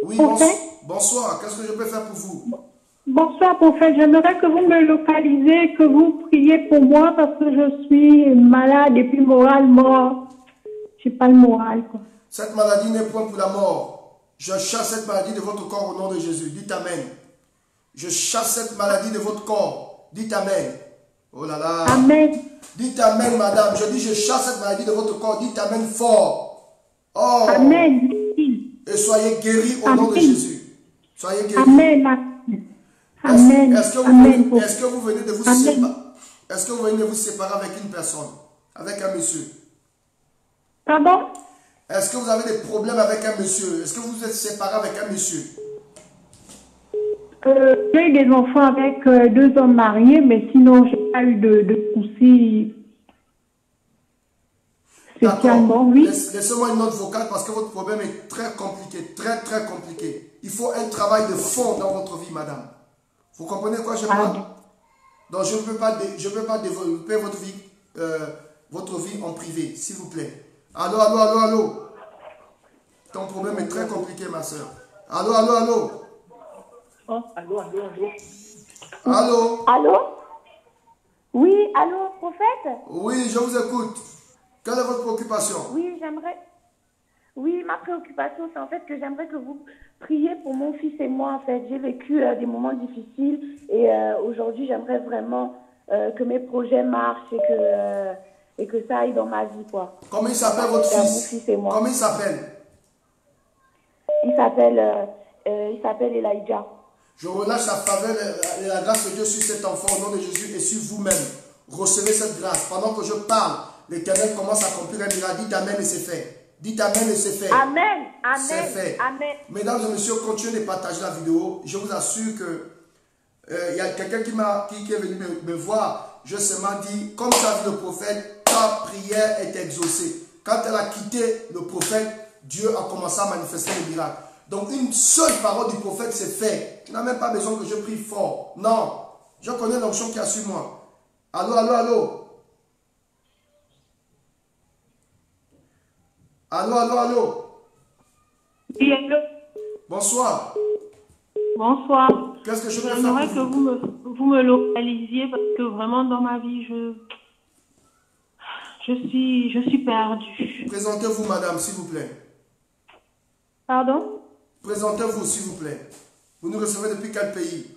Oui, bonsoir. Qu'est-ce que je peux faire pour vous? Bonsoir, prophète. J'aimerais que vous me localisez, que vous priez pour moi parce que je suis malade et puis moralement, je n'ai pas le moral, quoi. Cette maladie n'est point pour la mort. Je chasse cette maladie de votre corps au nom de Jésus. Dites Amen. Je chasse cette maladie de votre corps. Dites Amen. Oh là là. Amen. Dites Amen, madame. Je dis, je chasse cette maladie de votre corps. Dites Amen fort. Oh. Amen. Et soyez guéris au nom de Jésus. Soyez guéris. Amen. Amen. Est-ce que vous venez de vous séparer? Est-ce que vous venez de vous séparer avec une personne? Avec un monsieur? Pardon? Est-ce que vous avez des problèmes avec un monsieur? Est-ce que vous êtes séparé avec un monsieur? J'ai eu des enfants avec 2 hommes mariés, mais sinon, je n'ai pas eu de soucis. Spécialement, oui. Laissez-moi une note vocale parce que votre problème est très compliqué, très très compliqué. Il faut un travail de fond dans votre vie, madame. Vous comprenez quoi je parle? Donc je ne peux pas développer votre vie en privé, s'il vous plaît. Allô, allô, allô, allô. Ton problème est très compliqué, ma soeur. Allô, allô, allô. Oh, allô, allô, allô. Allô. Allô? Oui, allô, prophète? Oui, je vous écoute. Quelle est votre préoccupation? Oui, Oui, ma préoccupation, c'est en fait que j'aimerais que vous priez pour mon fils et moi, en fait. J'ai vécu des moments difficiles et aujourd'hui, j'aimerais vraiment que mes projets marchent et que ça aille dans ma vie, quoi. Comment il s'appelle votre fils? Mon fils et moi. Comment il s'appelle? Il s'appelle Elijah. Je relâche la faveur et la grâce de Dieu sur cet enfant au nom de Jésus et sur vous-même. Recevez cette grâce. Pendant que je parle, l'Éternel commence à accomplir un miracle. Dites Amen et c'est fait. Dites Amen et c'est fait. Amen. Amen. C'est fait. Amen. Mesdames et messieurs, continuez de partager la vidéo. Je vous assure que il y a quelqu'un qui est venu me voir. Je seulement dit, comme ça dit le prophète, ta prière est exaucée. Quand elle a quitté le prophète, Dieu a commencé à manifester le miracle. Donc une seule parole du prophète, c'est fait. Tu n'as même pas besoin que je prie fort. Non. Je connais l'onction qui a sur moi. Allô, allô, allô. Allô, allô, allô. Oui, allô. Bonsoir. Bonsoir. Qu'est-ce que je peux faire J'aimerais pour que vous me localisiez parce que vraiment dans ma vie, je suis perdue. Présentez-vous, madame, s'il vous plaît. Pardon? Présentez-vous, s'il vous plaît. Vous nous recevez depuis quel pays?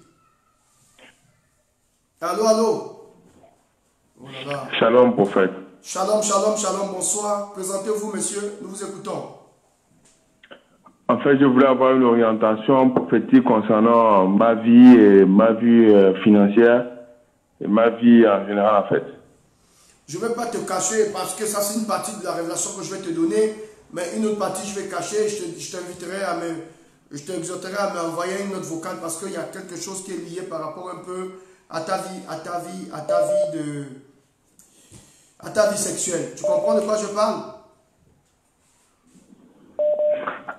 Allô, allô. Oh là là. Shalom, prophète. Shalom, shalom, shalom, bonsoir. Présentez-vous, monsieur, nous vous écoutons. En fait, je voulais avoir une orientation prophétique concernant ma vie et ma vie financière et ma vie en général, en fait. Je ne vais pas te cacher parce que ça, c'est une partie de la révélation que je vais te donner, mais une autre partie, je vais cacher. Je t'inviterai je t'exhorterai à m'envoyer une note vocale parce qu'il y a quelque chose qui est lié par rapport un peu à ta vie sexuelle. Tu comprends de quoi je parle?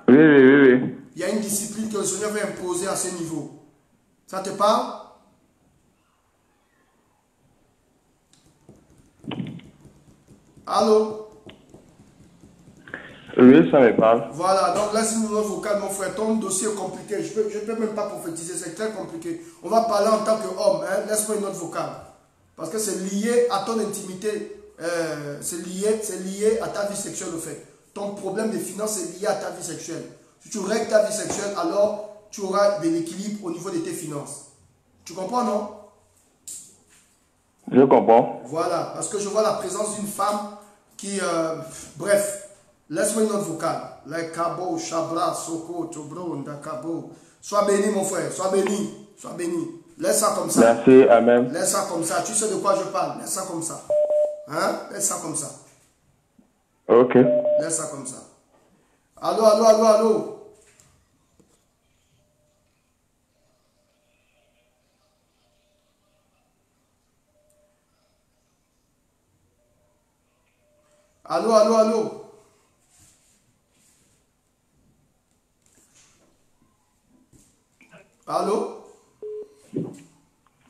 Oui, oui, oui, oui. Il y a une discipline que le Seigneur veut imposer à ce niveau. Ça te parle? Allô? Oui, ça me parle. Voilà, donc là, si nous nous vocal, mon frère, ton dossier est compliqué. Je ne peux même pas prophétiser, c'est très compliqué. On va parler en tant qu'homme, hein? Laisse-moi une note vocale. Parce que c'est lié à ton intimité, c'est lié à ta vie sexuelle, au fait. Ton problème de finances est lié à ta vie sexuelle. Si tu règles ta vie sexuelle, alors tu auras de l'équilibre au niveau de tes finances. Tu comprends, non? Je comprends. Voilà, parce que je vois la présence d'une femme qui, bref, laisse-moi une note vocale. Sois béni, mon frère, sois béni, sois béni. Laisse ça comme ça. Merci, amen. Laisse ça comme ça. Tu sais de quoi je parle. Laisse ça comme ça. Hein? Laisse ça comme ça. Ok. Laisse ça comme ça. Allô, allô, allô, allô. Allô, allô, allô. Allô?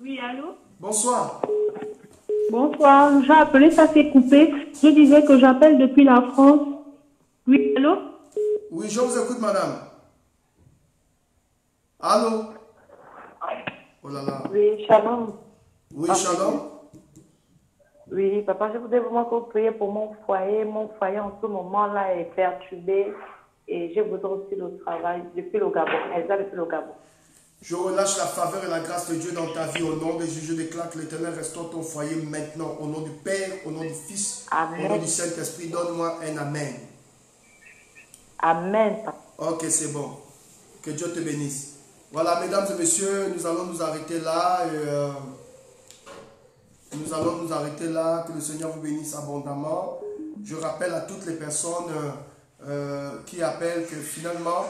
Oui, allô? Bonsoir. Bonsoir, j'ai appelé, ça s'est coupé. Je disais que j'appelle depuis la France. Oui, allô? Oui, je vous écoute, madame. Allô? Oh là là. Oui, shalom. Oui, shalom. Oui, papa, je voudrais vraiment que vous priez pour mon foyer. Mon foyer en ce moment-là est perturbé et je voudrais aussi le travail depuis le Gabon. Elle est depuis le Gabon. Je relâche la faveur et la grâce de Dieu dans ta vie au nom de Jésus. Je déclare que l'Éternel restaure ton foyer maintenant. Au nom du Père, au nom du Fils, Amen. au nom du Saint-Esprit. Donne-moi un Amen. Amen. Ok, c'est bon. Que Dieu te bénisse. Voilà, mesdames et messieurs, nous allons nous arrêter là. Nous allons nous arrêter là. Que le Seigneur vous bénisse abondamment. Je rappelle à toutes les personnes qui appellent que finalement,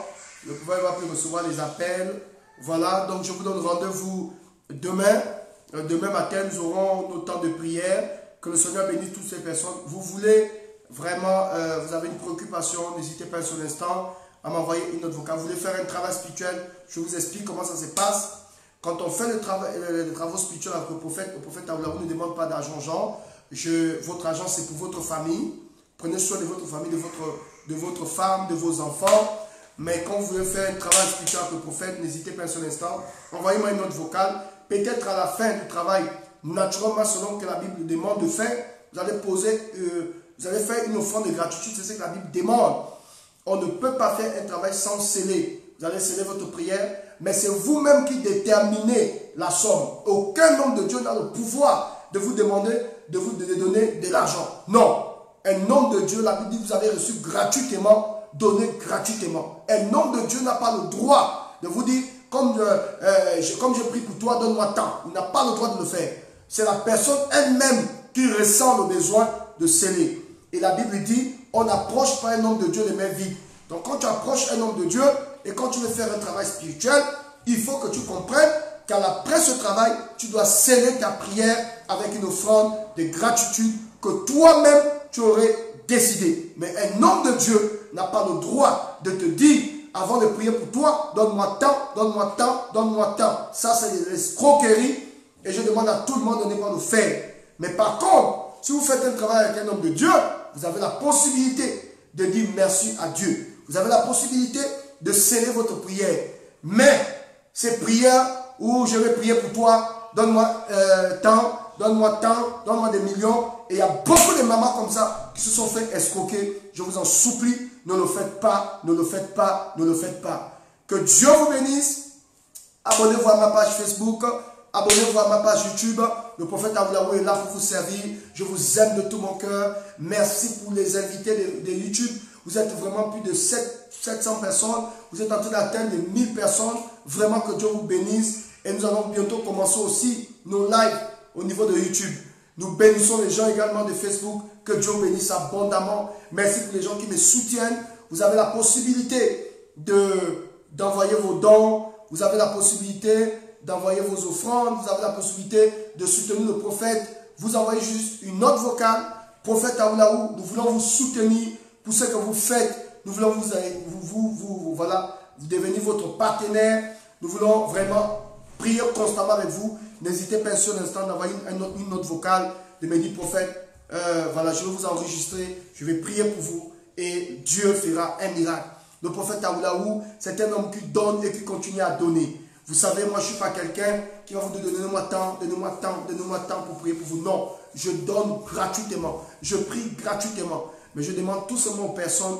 le pouvoir va plus recevoir les appels. Voilà, donc je vous donne rendez-vous demain. Demain matin, nous aurons nos temps de prière. Que le Seigneur bénisse toutes ces personnes. Vous voulez vraiment, vous avez une préoccupation, n'hésitez pas sur l'instant à m'envoyer une note vocale. Vous voulez faire un travail spirituel, je vous explique comment ça se passe. Quand on fait les travaux spirituels avec le prophète Aoulaou ne demande pas d'argent, genre. Votre argent, c'est pour votre famille. Prenez soin de votre famille, de votre femme, de vos enfants. Mais quand vous voulez faire un travail spirituel avec le prophète, n'hésitez pas un seul instant. Envoyez-moi une note vocale. Peut-être à la fin du travail, naturellement, selon que la Bible demande de faire, vous allez faire une offrande de gratitude. C'est ce que la Bible demande. On ne peut pas faire un travail sans sceller. Vous allez sceller votre prière, mais c'est vous-même qui déterminez la somme. Aucun homme de Dieu n'a le pouvoir de vous demander de vous donner de l'argent. Non. Un homme de Dieu, la Bible dit, vous avez reçu gratuitement, donné gratuitement. Un homme de Dieu n'a pas le droit de vous dire, comme je prie pour toi, donne-moi tant. Il n'a pas le droit de le faire. C'est la personne elle-même qui ressent le besoin de sceller. Et la Bible dit, on n'approche pas un homme de Dieu les mains vides. Donc quand tu approches un homme de Dieu et quand tu veux faire un travail spirituel, il faut que tu comprennes qu'après ce travail, tu dois sceller ta prière avec une offrande de gratitude que toi-même tu aurais décidé. Mais un homme de Dieu n'a pas le droit de te dire, avant de prier pour toi, donne-moi tant, donne-moi tant, donne-moi tant. Ça, c'est de l'escroquerie et je demande à tout le monde de ne pas le faire. Mais par contre, si vous faites un travail avec un homme de Dieu, vous avez la possibilité de dire merci à Dieu. Vous avez la possibilité de sceller votre prière. Mais ces prières où je vais prier pour toi, donne-moi tant, donne-moi tant, donne-moi des millions. Et il y a beaucoup de mamans comme ça qui se sont fait escroquer. Je vous en supplie, ne le faites pas, ne le faites pas, ne le faites pas. Que Dieu vous bénisse. Abonnez-vous à ma page Facebook. Abonnez-vous à ma page YouTube. Le prophète Aoulaou est là pour vous servir. Je vous aime de tout mon cœur. Merci pour les invités de YouTube. Vous êtes vraiment plus de 700 personnes. Vous êtes en train d'atteindre les 1000 personnes. Vraiment que Dieu vous bénisse. Et nous allons bientôt commencer aussi nos lives au niveau de YouTube. Nous bénissons les gens également de Facebook. Que Dieu vous bénisse abondamment. Merci pour les gens qui me soutiennent. Vous avez la possibilité d'envoyer vos dons. Vous avez la possibilité d'envoyer vos offrandes. Vous avez la possibilité de soutenir le prophète. Vous envoyez juste une note vocale. Prophète Aoulaou, nous voulons vous soutenir pour ce que vous faites. Nous voulons vous devenir votre partenaire. Nous voulons vraiment prier constamment avec vous. N'hésitez pas un seul instant d'envoyer une note vocale de me dire, prophète, voilà, je vais vous enregistrer, je vais prier pour vous et Dieu fera un miracle. Le prophète Aoulaou, c'est un homme qui donne et qui continue à donner. Vous savez, moi je ne suis pas quelqu'un qui va vous dire, donnez-moi tant, donnez-moi tant, donnez-moi tant pour prier pour vous. Non, je donne gratuitement, je prie gratuitement. Mais je demande tout simplement aux personnes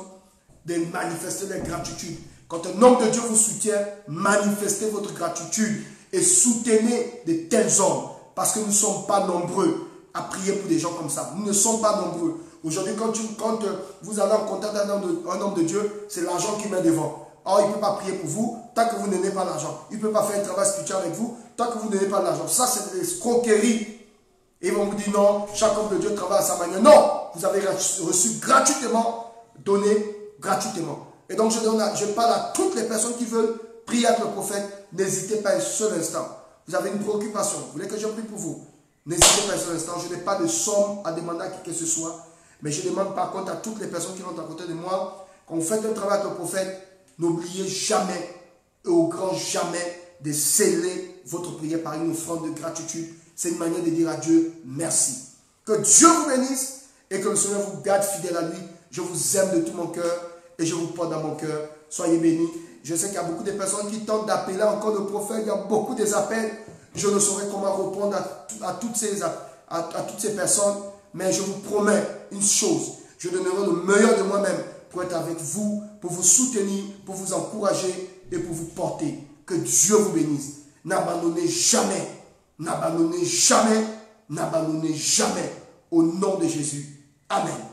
de manifester leur gratitude. Quand un homme de Dieu vous soutient, manifestez votre gratitude et soutenez de tels hommes. Parce que nous ne sommes pas nombreux à prier pour des gens comme ça. Nous ne sommes pas nombreux. Aujourd'hui, quand vous allez en contact d'un homme de Dieu, c'est l'argent qui met devant. Or, il ne peut pas prier pour vous tant que vous n'avez pas l'argent. Il ne peut pas faire un travail spirituel avec vous tant que vous n'avez pas l'argent. Ça, c'est de l'escroquerie. Et ils vont vous dire non, chaque homme de Dieu travaille à sa manière. Non, vous avez reçu gratuitement, donné gratuitement. Et donc, je parle à toutes les personnes qui veulent prier avec le prophète. N'hésitez pas un seul instant. Vous avez une préoccupation. Vous voulez que je prie pour vous? N'hésitez pas un seul instant. Je n'ai pas de somme à demander à qui que ce soit. Mais je demande par contre à toutes les personnes qui sont à côté de moi, quand vous faites un travail avec le prophète, n'oubliez jamais et au grand jamais de sceller votre prière par une offrande de gratitude. C'est une manière de dire à Dieu merci. Que Dieu vous bénisse et que le Seigneur vous garde fidèle à lui. Je vous aime de tout mon cœur et je vous porte dans mon cœur. Soyez bénis. Je sais qu'il y a beaucoup de personnes qui tentent d'appeler encore le prophète. Il y a beaucoup des appels. Je ne saurais comment répondre à toutes ces personnes. Mais je vous promets une chose. Je donnerai le meilleur de moi-même pour être avec vous, pour vous soutenir, pour vous encourager et pour vous porter. Que Dieu vous bénisse. N'abandonnez jamais. N'abandonnez jamais. N'abandonnez jamais. Au nom de Jésus. Amen.